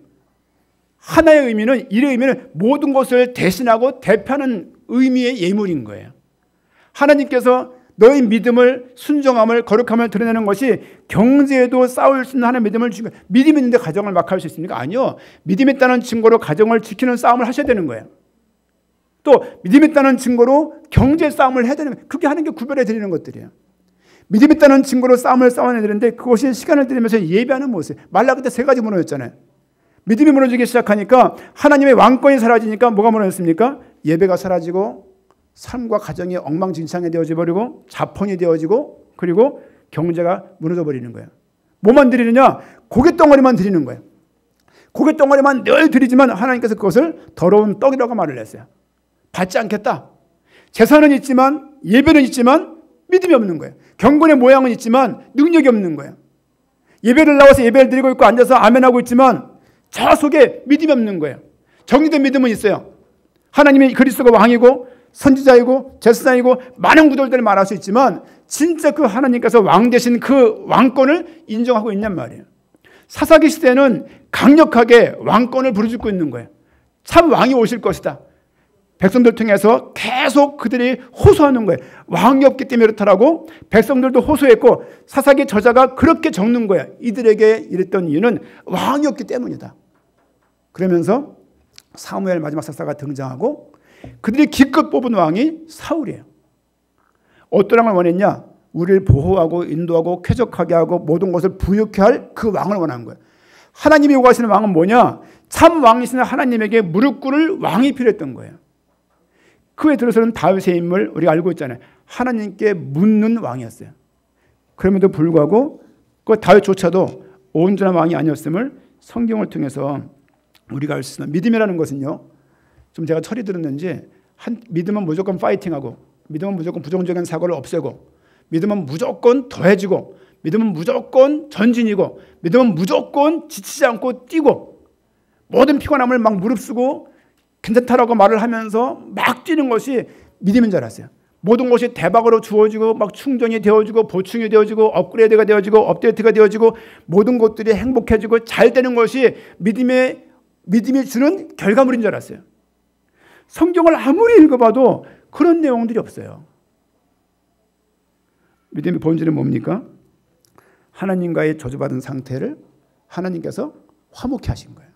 하나의 의미는 일의 의미는 모든 것을 대신하고 대표하는 의미의 예물인 거예요. 하나님께서 너의 믿음을 순종함을 거룩함을 드러내는 것이 경제에도 싸울 수 있는 하나의 믿음을 주고 믿음이 있는데 가정을 막 할 수 있습니까? 아니요. 믿음이 있다는 증거로 가정을 지키는 싸움을 하셔야 되는 거예요. 또 믿음이 있다는 증거로 경제 싸움을 해야 되는 거예요. 그게 하나님께 구별해 드리는 것들이에요. 믿음이 있다는 증거로 싸움을 싸워야 되는데 그것이 시간을 들이면서 예배하는 모습. 말라기 때 3가지 무너졌잖아요. 믿음이 무너지기 시작하니까 하나님의 왕권이 사라지니까 뭐가 무너졌습니까? 예배가 사라지고 삶과 가정이 엉망진창이 되어져 버리고 자fon이 되어지고 그리고 경제가 무너져 버리는 거예요. 뭐만 드리느냐? 고깃덩어리만 드리는 거예요. 고깃덩어리만 늘 드리지만 하나님께서 그것을 더러운 떡이라고 말을 했어요. 받지 않겠다. 재산은 있지만 예배는 있지만 믿음이 없는 거예요. 경건의 모양은 있지만 능력이 없는 거예요. 예배를 나와서 예배를 드리고 있고 앉아서 아멘하고 있지만 저 속에 믿음이 없는 거예요. 정리된 믿음은 있어요. 하나님이 그리스도가 왕이고 선지자이고 제사장이고 많은 구절들을 말할 수 있지만 진짜 그 하나님께서 왕 되신 그 왕권을 인정하고 있냔 말이에요. 사사기 시대는 강력하게 왕권을 부르짖고 있는 거예요. 참 왕이 오실 것이다. 백성들 통해서 계속 그들이 호소하는 거예요. 왕이 없기 때문에 그렇다라고 백성들도 호소했고 사사기 저자가 그렇게 적는 거예요. 이들에게 이랬던 이유는 왕이 없기 때문이다. 그러면서 사무엘 마지막 사사가 등장하고 그들이 기껏 뽑은 왕이 사울이에요. 어떤 왕을 원했냐? 우리를 보호하고 인도하고 쾌적하게 하고 모든 것을 부유케 할 그 왕을 원한 거예요. 하나님이 요구하시는 왕은 뭐냐? 참 왕이신 하나님에게 무릎 꿇을 왕이 필요했던 거예요. 그에 들어서는 다윗의 인물 우리가 알고 있잖아요. 하나님께 묻는 왕이었어요. 그럼에도 불구하고 그 다윗조차도 온전한 왕이 아니었음을 성경을 통해서 우리가 알 수 있습니다. 믿음이라는 것은요. 좀 제가 철이 들었는지 믿음은 무조건 파이팅하고 믿음은 무조건 부정적인 사고를 없애고 믿음은 무조건 더해지고 믿음은 무조건 전진이고 믿음은 무조건 지치지 않고 뛰고 모든 피곤함을 막 무릅쓰고 괜찮다라고 말을 하면서 막 뛰는 것이 믿음인 줄 알았어요. 모든 것이 대박으로 주어지고 막 충전이 되어지고 보충이 되어지고 업그레이드가 되어지고 업데이트가 되어지고 모든 것들이 행복해지고 잘 되는 것이 믿음이 주는 결과물인 줄 알았어요. 성경을 아무리 읽어봐도 그런 내용들이 없어요. 믿음의 본질은 뭡니까? 하나님과의 저주받은 상태를 하나님께서 화목케 하신 거예요.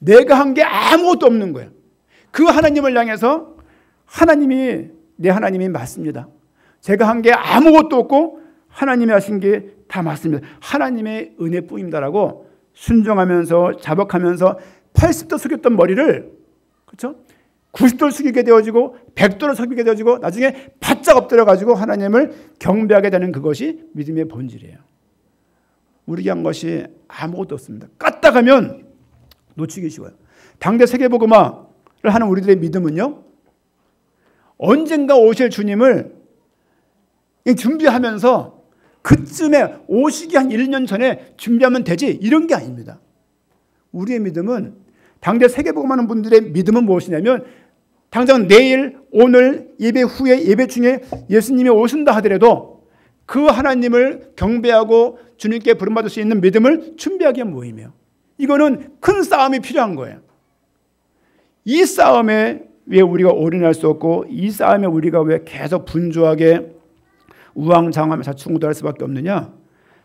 내가 한 게 아무것도 없는 거예요. 그 하나님을 향해서 내 하나님이 맞습니다. 제가 한 게 아무것도 없고 하나님이 하신 게 다 맞습니다. 하나님의 은혜뿐입니다라고 순종하면서 자복하면서 80도 숙였던 머리를 그렇죠? 90도를 숙이게 되어지고 100도를 숙이게 되어지고 나중에 바짝 엎드려 가지고 하나님을 경배하게 되는 그것이 믿음의 본질이에요. 우리가 한 것이 아무것도 없습니다. 까딱하면 놓치기 쉬워요. 당대 세계복음화를 하는 우리들의 믿음은요. 언젠가 오실 주님을 준비하면서 그쯤에 오시기 한 1년 전에 준비하면 되지 이런 게 아닙니다. 우리의 믿음은 당대 세계복음하는 분들의 믿음은 무엇이냐면 당장 내일 오늘 예배 후에 예배 중에 예수님이 오신다 하더라도 그 하나님을 경배하고 주님께 부름받을 수 있는 믿음을 준비하기 위한 모임이에요. 이거는 큰 싸움이 필요한 거예요. 이 싸움에 왜 우리가 올인할 수 없고 이 싸움에 우리가 왜 계속 분주하게 우왕좌왕하며 자충우돌할 수밖에 없느냐?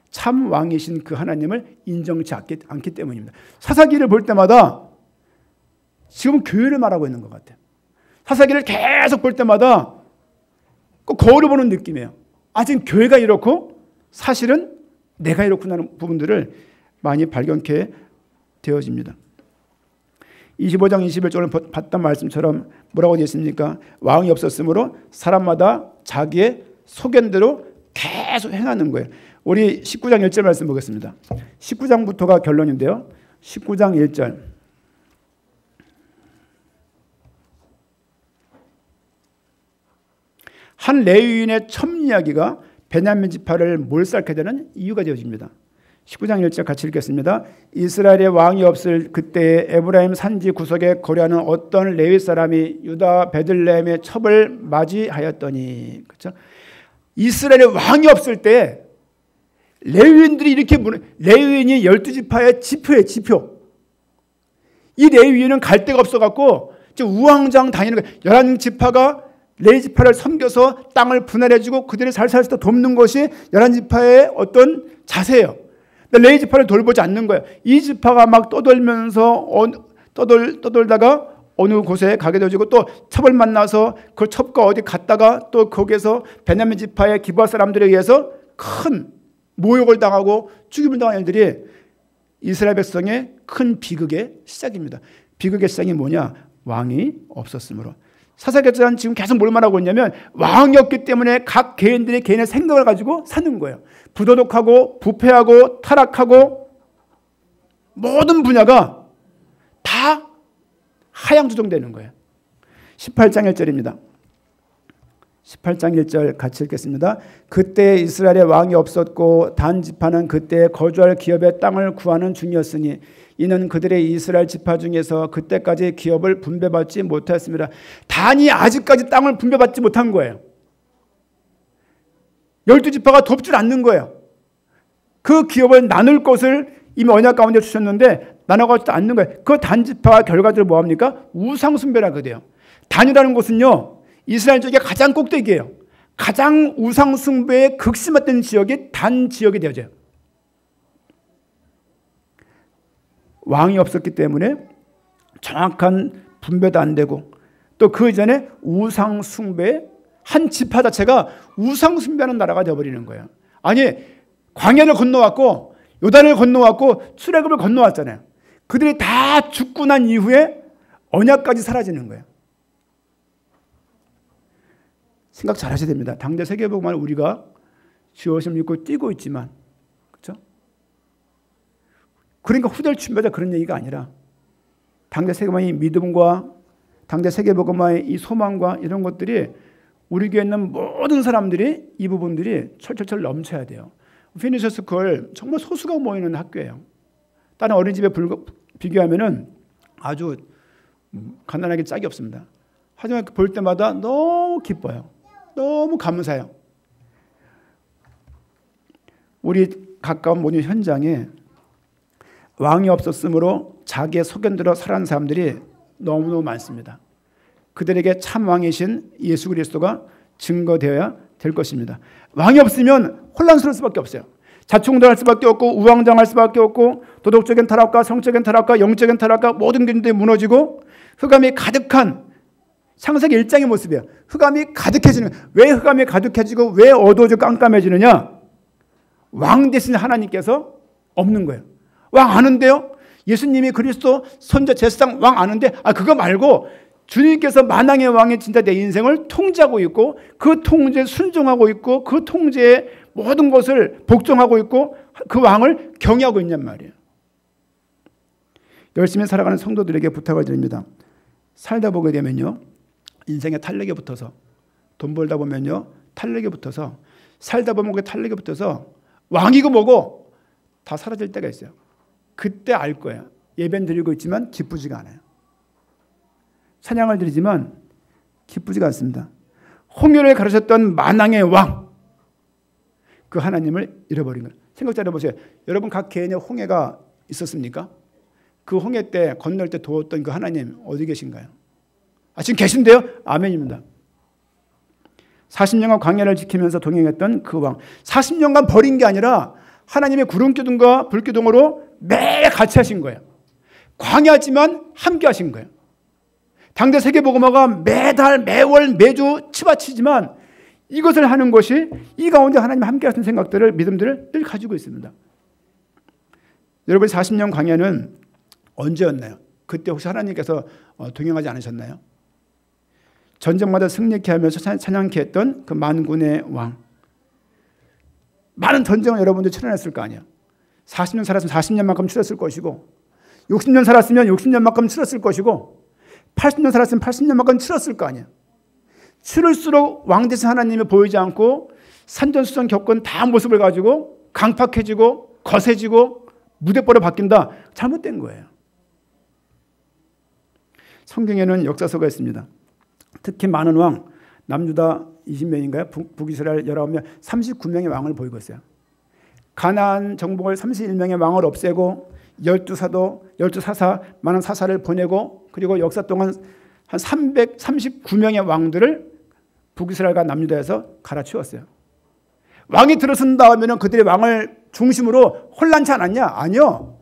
참 왕이신 그 하나님을 인정치 않기 때문입니다. 사사기를 볼 때마다 지금 교회를 말하고 있는 것 같아요. 사사기를 계속 볼 때마다 꼭 거울을 보는 느낌이에요. 지금 교회가 이렇고 사실은 내가 이렇구나는 부분들을 많이 발견케 되어집니다. 25장 21절을 봤던 말씀처럼 뭐라고 되어 있습니까? 왕이 없었으므로 사람마다 자기의 소견대로 계속 행하는 거예요. 우리 19장 1절 말씀 보겠습니다. 19장부터가 결론인데요. 19장 1절. 한 레위인의 첩이야기가 베냐민 지파를 몰살케 되는 이유가 되어집니다. 19장 1절 같이 읽겠습니다. 이스라엘의 왕이 없을 그때에 에브라임 산지 구석에 거류하는 어떤 레위 사람이 유다 베들레헴의 첩을 맞이하였더니, 그렇죠? 이스라엘의 왕이 없을 때 레위인들이 이렇게 레위인이 12지파의 지표예요, 지표. 이 레위인은 갈 데가 없어갖고 우왕좌왕 다니는 거예요. 11지파가 레위지파를 섬겨서 땅을 분할해주고 그들이 잘 살 수 있도록 돕는 것이 11지파의 어떤 자세예요. 레위지파를 돌보지 않는 거예요. 이 지파가 막 떠돌면서 떠돌다가 어느 곳에 가게 되어지고 또 첩을 만나서 그 첩과 어디 갔다가 또 거기에서 베냐민 지파의 기브아 사람들에 의해서 큰 모욕을 당하고 죽임을 당한 일들이 이스라엘 백성의 큰 비극의 시작입니다. 비극의 시작이 뭐냐? 왕이 없었으므로. 사사기자는 지금 계속 뭘 말하고 있냐면 왕이 없기 때문에 각 개인들이 개인의 생각을 가지고 사는 거예요. 부도덕하고 부패하고 타락하고 모든 분야가 다 하향조정되는 거예요. 18장 1절입니다. 18장 1절 같이 읽겠습니다. 그때 이스라엘에 왕이 없었고 단 지파는 그때 거주할 기업의 땅을 구하는 중이었으니 이는 그들의 이스라엘 지파 중에서 그때까지 기업을 분배받지 못하였습니다. 단이 아직까지 땅을 분배받지 못한 거예요. 12지파가 돕질 않는 거예요. 그 기업을 나눌 것을 이미 언약 가운데 주셨는데 나눠가지도 않는 거예요. 그 단지파 결과적으로 뭐합니까? 우상숭배라고 돼요. 단이라는 곳은요, 이스라엘 쪽의 가장 꼭대기예요. 가장 우상숭배에 극심했던 지역이 단 지역이 되어져요. 왕이 없었기 때문에 정확한 분배도 안 되고 또 그 이전에 우상숭배, 한 지파 자체가 우상숭배하는 나라가 되어버리는 거예요. 아니, 광야를 건너왔고 요단을 건너왔고 출애굽을 건너왔잖아요. 그들이 다 죽고 난 이후에 언약까지 사라지는 거예요. 생각 잘 하셔야 됩니다. 당대 세계복음을 우리가 주어심 믿고 뛰고 있지만, 그렇죠? 그러니까 후대를 준비하자 그런 얘기가 아니라 당대 세계복음의 믿음과 당대 세계복음의 이 소망과 이런 것들이 우리 교회에 있는 모든 사람들이 이 부분들이 철철철 넘쳐야 돼요. 피니셔 스쿨 정말 소수가 모이는 학교예요. 다른 어린이집에 비교하면은 아주 간단하게 짝이 없습니다. 하지만 볼 때마다 너무 기뻐요. 너무 감사해요. 우리 가까운 모든 현장에 왕이 없었으므로 자기의 소견대로 살아가는 사람들이 너무너무 많습니다. 그들에게 참 왕이신 예수 그리스도가 증거되어야 될 것입니다. 왕이 없으면 혼란스러울 수밖에 없어요. 자충우돌할 수밖에 없고 우왕좌왕할 수밖에 없고 도덕적인 타락과 성적인 타락과 영적인 타락과 모든 것들이 무너지고 흑암이 가득한 창세기 1장의 모습이에요. 흑암이 가득해지는 거예요. 왜 흑암이 가득해지고 왜 어두워지고 깜깜해지느냐? 왕 대신 하나님께서 없는 거예요. 왕 아는데요? 예수님이 그리스도 선자 제사장 왕 아는데 그거 말고 주님께서 만왕의 왕이 진짜 내 인생을 통제하고 있고 그 통제에 순종하고 있고 그 통제에 모든 것을 복종하고 있고 그 왕을 경외하고 있냔 말이에요. 열심히 살아가는 성도들에게 부탁을 드립니다. 살다 보게 되면요, 인생에 탄력에 붙어서 돈 벌다 보면요 탄력에 붙어서 살다 보면 그 탄력에 붙어서 왕이고 뭐고 다 사라질 때가 있어요. 그때 알 거예요. 예배는 드리고 있지만 기쁘지가 않아요. 찬양을 드리지만 기쁘지가 않습니다. 홍해를 가르쳤던 만왕의 왕, 그 하나님을 잃어버린 거예요. 생각 잘 해보세요. 여러분 각 개인의 홍해가 있었습니까? 그 홍해 때 건널 때 도웠던 그 하나님 어디 계신가요? 지금 계신데요? 아멘입니다. 40년간 광야를 지키면서 동행했던 그 왕. 40년간 버린 게 아니라 하나님의 구름기둥과 불기둥으로 매일 같이 하신 거예요. 광야지만 함께 하신 거예요. 당대 세계복음화가 매달 매월 매주 치받치지만 이것을 하는 것이 이 가운데 하나님 함께 하시는 생각들을 믿음들을 늘 가지고 있습니다. 여러분 40년 광야는 언제였나요? 그때 혹시 하나님께서 동행하지 않으셨나요? 전쟁마다 승리케 하면서 찬양케 했던 그 만군의 왕. 많은 전쟁을 여러분들 치러냈을 거 아니에요. 40년 살았으면 40년만큼 치렀을 것이고 60년 살았으면 60년만큼 치렀을 것이고 80년 살았으면 80년만큼 치렀을 거 아니에요. 치를수록 왕 대신 하나님이 보이지 않고 산전수전 겪은 다 모습을 가지고 강팍해지고 거세지고 무대뽀로 바뀐다. 잘못된 거예요. 성경에는 역사서가 있습니다. 특히 많은 왕, 남유다 20명인가요? 북이스라엘 19명, 39명의 왕을 보이고 있어요. 가나안 정복을 31명의 왕을 없애고 12사도, 12사사, 많은 사사를 보내고 그리고 역사 동안 한 339명의 왕들을 북이스라엘과 남유다에서 갈아치웠어요. 왕이 들어선 다음에는 그들의 왕을 중심으로 혼란치 않았냐? 아니요.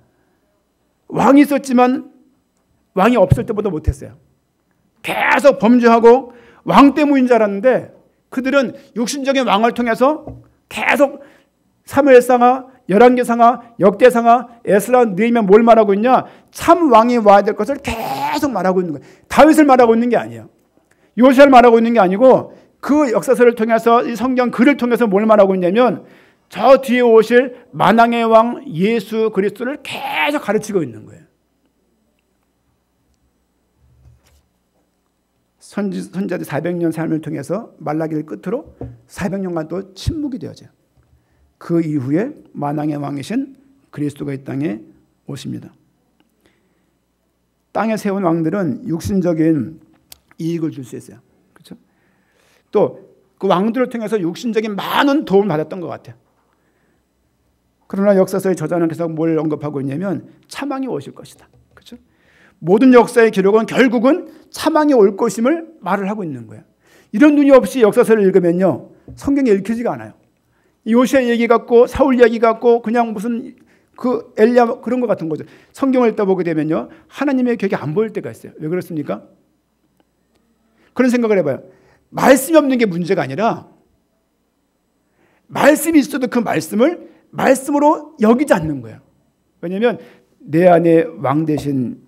왕이 있었지만 왕이 없을 때보다 못했어요. 계속 범죄하고 왕 때문인 줄 알았는데 그들은 육신적인 왕을 통해서 계속 사무엘상하, 열왕기상하, 역대상하, 에스라, 느헤미야 뭘 말하고 있냐? 참 왕이 와야 될 것을 계속 말하고 있는 거예요. 다윗을 말하고 있는 게 아니에요. 요시아를 말하고 있는 게 아니고 그 역사서를 통해서 이 성경 글을 통해서 뭘 말하고 있냐면 저 뒤에 오실 만왕의 왕 예수 그리스도를 계속 가르치고 있는 거예요. 선지자들 400년 삶을 통해서 말라기를 끝으로 400년간 또 침묵이 되어져요. 그 이후에 만왕의 왕이신 그리스도가 이 땅에 오십니다. 땅에 세운 왕들은 육신적인 이익을 줄 수 있어요. 그렇죠? 또 그 왕들을 통해서 육신적인 많은 도움을 받았던 것 같아요. 그러나 역사서의 저자는 계속 뭘 언급하고 있냐면 참왕이 오실 것이다. 그렇죠? 모든 역사의 기록은 결국은 참왕이 올 것임을 말을 하고 있는 거예요. 이런 눈이 없이 역사서를 읽으면요, 성경이 읽히지가 않아요. 요시아 얘기 같고 사울 얘기 같고 그냥 무슨 그 엘리야 그런 것 같은 거죠. 성경을 읽다 보게 되면요, 하나님의 격이 안 보일 때가 있어요. 왜 그렇습니까? 그런 생각을 해봐요. 말씀이 없는 게 문제가 아니라 말씀이 있어도 그 말씀을 말씀으로 여기지 않는 거예요. 왜냐하면 내 안에 왕 되신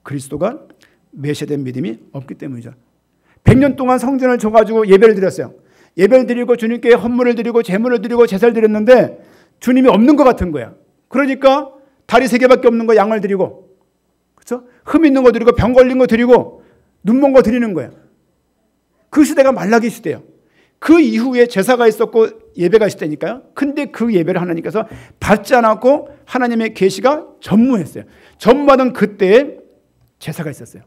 그리스도가 메시아된 믿음이 없기 때문이죠. 100년 동안 성전을 줘가지고 예배를 드렸어요. 예배를 드리고 주님께 헌물을 드리고 제물을 드리고 제사를 드렸는데 주님이 없는 것 같은 거야. 그러니까 다리 3개밖에 없는 거 양을 드리고, 그렇죠? 흠 있는 거 드리고 병 걸린 거 드리고 눈 먼 거 드리는 거야. 그 시대가 말라기 시대예요. 그 이후에 제사가 있었고 예배가 있었다니까요. 근데 그 예배를 하나님께서 받지 않았고 하나님의 계시가 전무했어요. 전무하던 그때에 제사가 있었어요.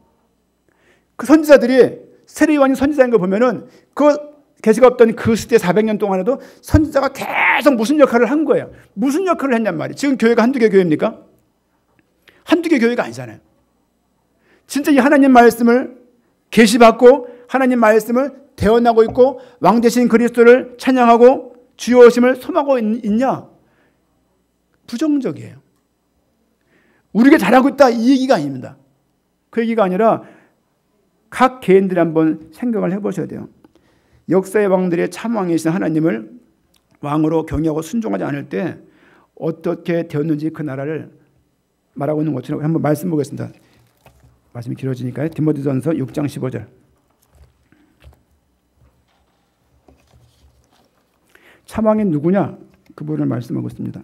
그 선지자들이 세례요한이 선지자인 걸 보면은 그 계시가 없던 그 시대 400년 동안에도 선지자가 계속 무슨 역할을 한 거예요. 무슨 역할을 했냔 말이에요. 지금 교회가 한두 개 교회입니까? 한두 개 교회가 아니잖아요. 진짜 이 하나님 말씀을 계시받고 하나님 말씀을 대언하고 있고 왕 되신 그리스도를 찬양하고 주여 오심을 소망하고 있냐? 부정적이에요. 우리가 잘하고 있다 이 얘기가 아닙니다. 그 얘기가 아니라 각 개인들이 한번 생각을 해보셔야 돼요. 역사의 왕들의 참왕이신 하나님을 왕으로 경외하고 순종하지 않을 때 어떻게 되었는지 그 나라를 말하고 있는 것처럼 한번 말씀 보겠습니다. 말씀이 길어지니까요. 디모데전서 6장 15절. 참왕이 누구냐? 그분을 말씀하고 있습니다.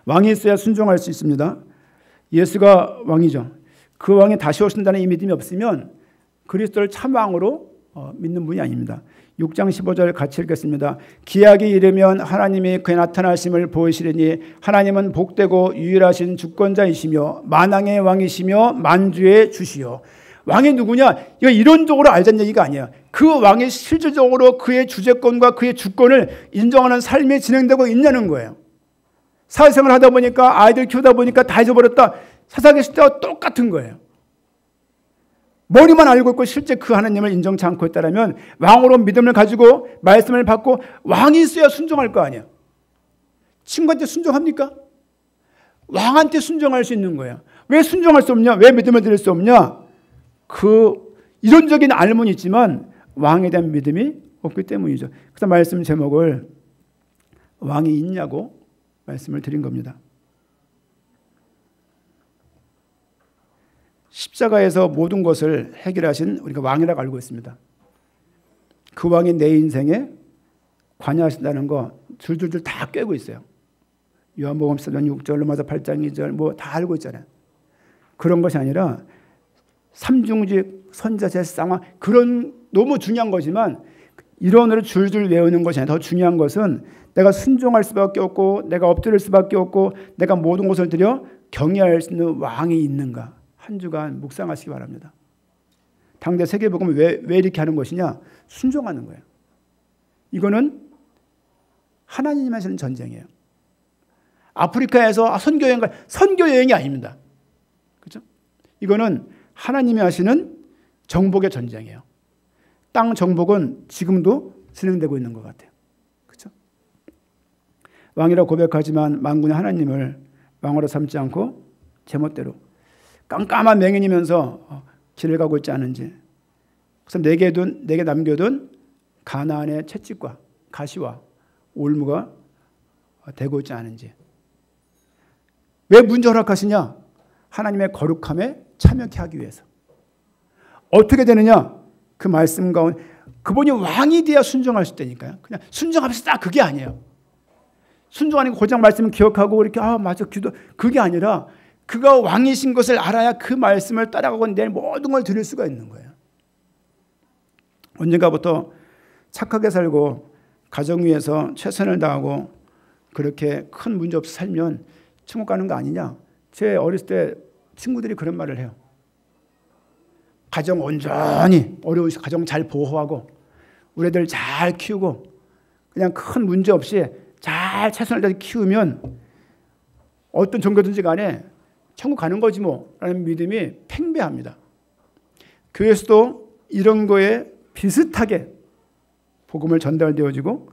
왕이 있어야 순종할 수 있습니다. 예수가 왕이죠. 그 왕이 다시 오신다는 이 믿음이 없으면 그리스도를 참왕으로 믿는 분이 아닙니다. 6장 15절 같이 읽겠습니다. 기약이 이르면 하나님이 그의 나타나심을 보이시리니 하나님은 복되고 유일하신 주권자이시며 만왕의 왕이시며 만주의 주시요. 왕이 누구냐? 이거 이론적으로 알자는 얘기가 아니야. 그 왕이 실질적으로 그의 주재권과 그의 주권을 인정하는 삶이 진행되고 있냐는 거예요. 사회생활 하다 보니까 아이들 키우다 보니까 다 잊어버렸다. 살아계실 때와 똑같은 거예요. 머리만 알고 있고 실제 그 하나님을 인정치 않고 있다면 왕으로 믿음을 가지고 말씀을 받고 왕이 있어야 순종할 거 아니야. 친구한테 순종합니까? 왕한테 순종할 수 있는 거야. 왜 순종할 수 없냐? 왜 믿음을 드릴 수 없냐? 그 이론적인 알문이 있지만 왕에 대한 믿음이 없기 때문이죠. 그래서 말씀 제목을 왕이 있냐고 말씀을 드린 겁니다. 십자가에서 모든 것을 해결하신 우리가 왕이라고 알고 있습니다. 그 왕이 내 인생에 관여하신다는 거 줄줄줄 다 꿰고 있어요. 요한복음 4장 6절, 로마서 8장 2절 뭐 다 알고 있잖아요. 그런 것이 아니라 삼중직, 선자제, 쌍화 그런 너무 중요한 거지만 이론으로 줄줄 외우는 것이 아니라 더 중요한 것은 내가 순종할 수밖에 없고 내가 엎드릴 수밖에 없고 내가 모든 것을 들여 경외할 수 있는 왕이 있는가. 한 주간 묵상하시기 바랍니다. 당대 세계복음을 왜 이렇게 하는 것이냐? 순종하는 거예요. 이거는 하나님 하시는 전쟁이에요. 아프리카에서 선교 여행이 아닙니다. 그렇죠? 이거는 하나님이 하시는 정복의 전쟁이에요. 땅 정복은 지금도 진행되고 있는 것 같아요. 그렇죠? 왕이라고 고백하지만 만군의 하나님을 왕으로 삼지 않고 제멋대로 깜깜한 맹인이면서 길을 가고 있지 않은지, 그래서 내게 남겨둔 가나안의 채찍과 가시와 올무가 되고 있지 않은지. 왜 문제 허락하시냐? 하나님의 거룩함에 참여케 하기 위해서. 어떻게 되느냐? 그 말씀 가운데 그분이 왕이 돼야 순종할 수 있다니까요. 그냥 순종하면서 딱 그게 아니에요. 순종하는 고장 말씀을 기억하고 이렇게 맞아 기도 그게 아니라 그가 왕이신 것을 알아야 그 말씀을 따라가고 내 모든 걸 드릴 수가 있는 거예요. 언젠가부터 착하게 살고 가정 위해서 최선을 다하고 그렇게 큰 문제 없이 살면 천국 가는 거 아니냐? 제 어렸을 때 친구들이 그런 말을 해요. 가정 온전히 어려운 가정 잘 보호하고 우리 애들 잘 키우고 그냥 큰 문제 없이 잘 최선을 다해 키우면 어떤 종교든지 간에 천국 가는 거지 뭐 라는 믿음이 팽배합니다. 교회에서도 이런 거에 비슷하게 복음을 전달되어지고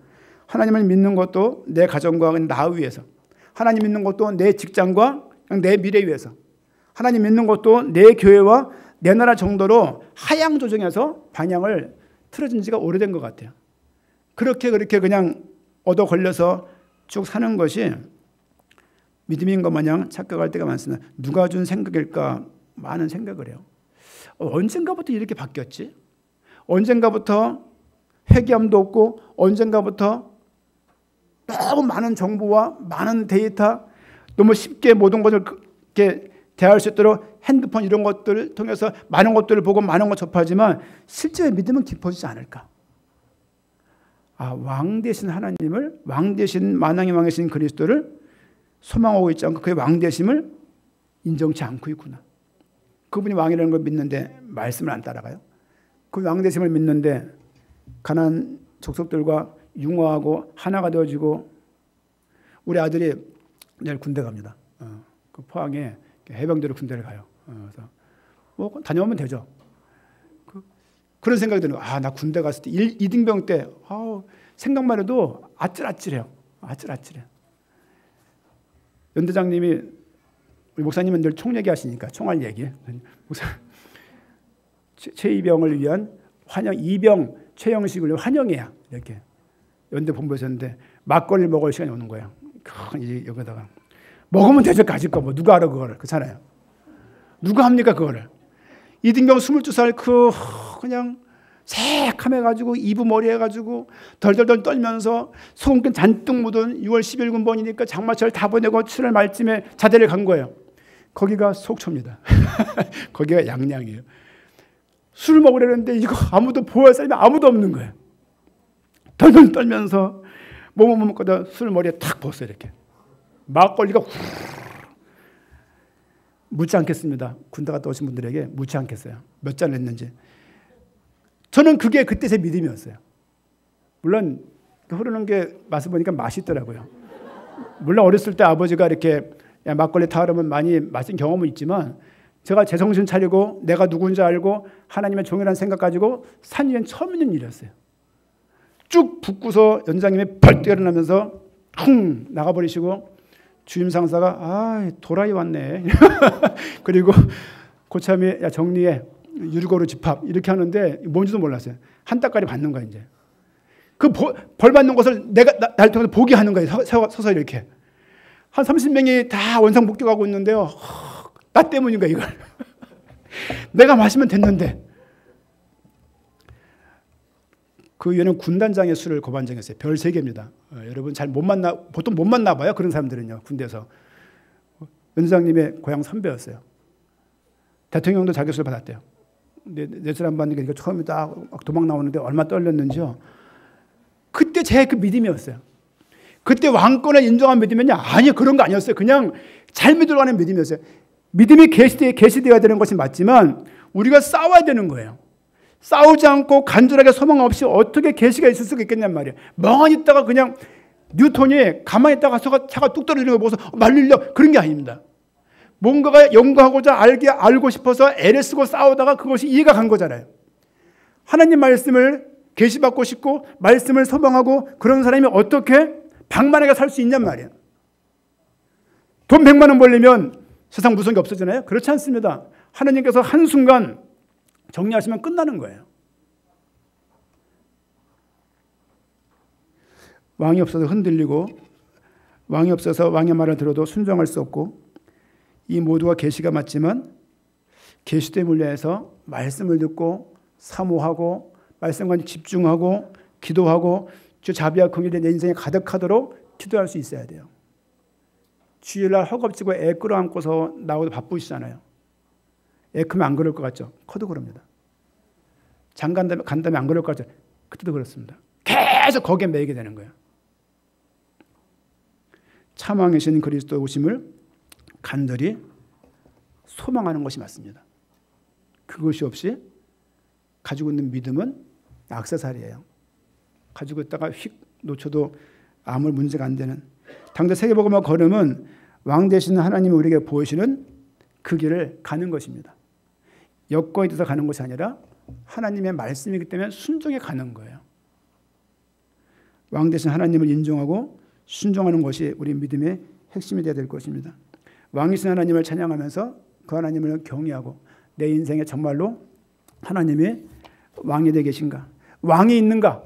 하나님을 믿는 것도 내 가정과 나 위해서, 하나님 믿는 것도 내 직장과 내 미래 위해서, 하나님 믿는 것도 내 교회와 내 나라 정도로 하향 조정해서 방향을 틀어진 지가 오래된 것 같아요. 그렇게 그냥 얻어 걸려서 쭉 사는 것이 믿음인 것 마냥 착각할 때가 많습니다. 누가 준 생각일까? 많은 생각을 해요. 언젠가부터 이렇게 바뀌었지? 언젠가부터 회개함도 없고 언젠가부터 너무 많은 정보와 많은 데이터 너무 쉽게 모든 것을 이렇게 대할 수 있도록 핸드폰 이런 것들을 통해서 많은 것들을 보고 많은 것 접하지만 실제 믿음은 깊어지지 않을까? 왕 되신 하나님을, 왕 되신 만왕의 왕이신 그리스도를 소망하고 있지 않고 그의 왕 되심을 인정치 않고 있구나. 그분이 왕이라는 걸 믿는데 말씀을 안 따라가요. 그 왕 되심을 믿는데 가나안 족속들과 융화하고 하나가 되어지고 우리 아들이 내일 군대 갑니다. 그 포항에 해병대로 군대를 가요. 그래서 뭐 다녀오면 되죠. 그런 생각이 드는 거예요. 나 군대 갔을 때 2등병 때 생각만 해도 아찔아찔해요. 아찔아찔해요. 연대장님이 우리 목사님은 늘 총 얘기하시니까 총알 얘기. 최이병을 위한 환영, 이병 최영식을 위한 환영회야. 이렇게 연대 본부에서는데 막걸리를 먹을 시간이 오는 거예요. 여기다가 먹으면 되죠. 가질 거 뭐 누가 알아 그거를. 그렇잖아요. 누가 합니까 그거를. 이등병 22살 그냥 새카매가지고 이부 머리 해가지고 덜덜덜 떨면서 소금기 잔뜩 묻은 6월 10일 군번이니까 장마철 다 보내고 7월 말쯤에 자대를 간 거예요. 거기가 속초입니다. 거기가 양양이에요. 술을 먹으려는데 이거 아무도 보호할 사람이 아무도 없는 거예요. 덜덜 떨면서 뭐뭐 먹고다 술 머리에 탁 벗어요. 이렇게 막걸리가 묻지 않겠습니다. 군대 갔다 오신 분들에게 묻지 않겠어요. 몇 잔을 했는지. 저는 그게 그때 제 믿음이었어요. 물론 흐르는 게 맛을 보니까 맛있더라고요. 물론 어렸을 때 아버지가 이렇게 막걸리 타오르면 많이 마신 경험은 있지만 제가 제정신 차리고 내가 누군지 알고 하나님의 종이라는 생각 가지고 산 위엔 처음 있는 일이었어요. 쭉 붙고서 연장님이 벌떡 일어나면서 쿵 나가버리시고 주임 상사가 도라이 왔네. 그리고 고참이 야 정리해 유리고루 집합 이렇게 하는데 뭔지도 몰랐어요. 한 달까지 받는 거야 이제. 그 벌 받는 것을 내가 날 통해서 보게 하는 거예요. 서서 이렇게 한 30명이 다 원상 복귀하고 있는데요. 나 때문인가 이걸. 내가 마시면 됐는데. 그 위에는 군단장의 수를 고반장했어요. 별 3개입니다. 여러분 잘 못 만나 보통 못 만나 봐요. 그런 사람들은요. 군대에서. 연장님의 고향 선배였어요. 대통령도 자기 수를 받았대요. 근데 내 술 안 받는 게 처음에 딱 도망 나오는데 얼마나 떨렸는지요. 그때 제 그 믿음이었어요. 그때 왕권을 인정한 믿음이냐? 아니요. 그런 거 아니었어요. 그냥 잘 믿으러 가는 믿음이었어요. 믿음이 계시되어야 되는 것이 맞지만 우리가 싸워야 되는 거예요. 싸우지 않고 간절하게 소망 없이 어떻게 계시가 있을 수가 있겠냔 말이에요. 멍하니 있다가 그냥 뉴턴이 가만히 있다가 차가 뚝 떨어지는 거 보고서 말릴려 그런 게 아닙니다. 뭔가가 연구하고자 알고 싶어서 애를 쓰고 싸우다가 그것이 이해가 간 거잖아요. 하나님 말씀을 계시받고 싶고 말씀을 소망하고 그런 사람이 어떻게 방만하게 살 수 있냔 말이에요. 돈 100만 원 벌리면 세상 무서운 게 없어지나요? 그렇지 않습니다. 하나님께서 한순간 정리하시면 끝나는 거예요. 왕이 없어서 흔들리고 왕이 없어서 왕의 말을 들어도 순종할 수 없고 이 모두가 계시가 맞지만 계시된 물려해서 말씀을 듣고 사모하고 말씀과 집중하고 기도하고 주 자비와 긍휼이 내 인생에 가득하도록 기도할 수 있어야 돼요. 주일날 허겁지겁 애 끌어안고서 나오도 바쁘시잖아요. 애 크면 안 그럴 것 같죠? 커도 그럽니다. 장가 간 다음에 안 그럴 것 같죠? 그때도 그렇습니다. 계속 거기에 매이게 되는 거예요. 참왕이신 그리스도 오심을 간절히 소망하는 것이 맞습니다. 그것이 없이 가지고 있는 믿음은 액세서리예요. 가지고 있다가 휙 놓쳐도 아무 문제가 안 되는 당대 세계복음화 걸음은 왕 되시는 하나님이 우리에게 보이시는 그 길을 가는 것입니다. 여건이 돼서 가는 것이 아니라 하나님의 말씀이기 때문에 순종해 가는 거예요. 왕 되신 하나님을 인정하고 순종하는 것이 우리 믿음의 핵심이 되어야 될 것입니다. 왕이신 하나님을 찬양하면서 그 하나님을 경외하고 내 인생에 정말로 하나님이 왕이 되어 계신가? 왕이 있는가?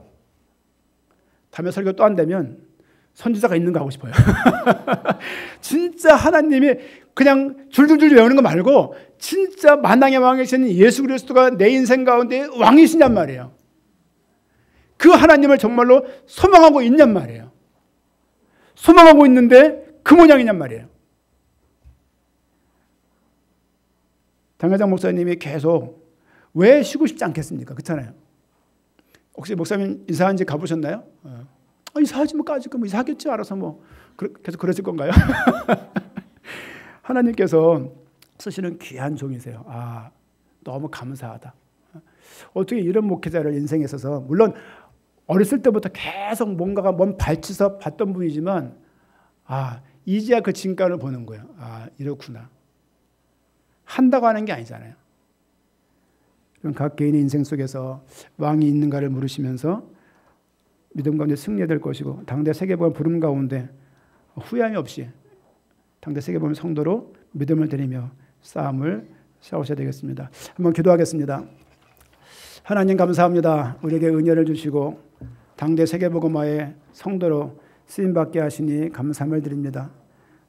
다음에 설교 또 안 되면 선지자가 있는가 하고 싶어요. 진짜 하나님이 그냥 줄줄줄 외우는 거 말고 진짜 만왕의 왕이신 예수 그리스도가 내 인생 가운데 왕이시냔 말이에요. 그 하나님을 정말로 소망하고 있냔 말이에요. 소망하고 있는데 그 모양이냔 말이에요. 당회장 목사님이 계속 왜 쉬고 싶지 않겠습니까? 그렇잖아요. 혹시 목사님 이사한 집 가보셨나요? 이사하지 뭐 까짓 거 뭐 이사하겠지 알아서 뭐 계속 그러실 건가요? 하나님께서 쓰시는 귀한 종이세요. 너무 감사하다. 어떻게 이런 목회자를 인생에 있어서 물론 어렸을 때부터 계속 뭔가가 먼 발치서 봤던 분이지만 이제야 그 진가를 보는 거예요. 이렇구나. 한다고 하는 게 아니잖아요. 그럼 각 개인의 인생 속에서 왕이 있는가를 물으시면서 믿음 가운데 승리될 것이고 당대 세계복음 부름 가운데 후회함이 없이 당대 세계복음 성도로 믿음을 드리며 싸움을 싸우셔야 되겠습니다. 한번 기도하겠습니다. 하나님 감사합니다. 우리에게 은혜를 주시고 당대 세계복음화의 성도로 쓰임받게 하시니 감사함을 드립니다.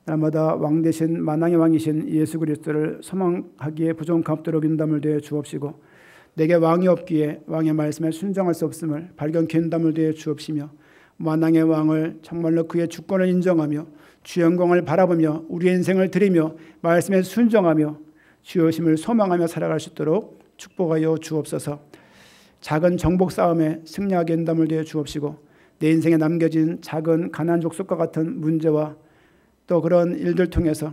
날마다 왕 되신 만왕의 왕이신 예수 그리스도를 소망하기에 부족한 없도록 인담을 되어 주옵시고 내게 왕이 없기에 왕의 말씀에 순종할 수 없음을 발견케 인담을 되어 주옵시며 만왕의 왕을 정말로 그의 주권을 인정하며 주 영광을 바라보며 우리의 인생을 드리며 말씀에 순종하며 주의 오심을 소망하며 살아갈 수 있도록 축복하여 주옵소서. 작은 정복 싸움에 승리하게 인담을 되어 주옵시고 내 인생에 남겨진 작은 가난안 족속과 같은 문제와 또 그런 일들 통해서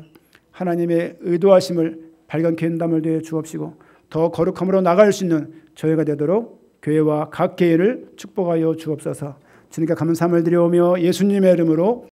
하나님의 의도하심을 발견케 인담을 되어 주옵시고 더 거룩함으로 나갈 수 있는 저희가 되도록 교회와 각 교회를 축복하여 주옵소서. 주님께 감사함을 드려오며 예수님의 이름으로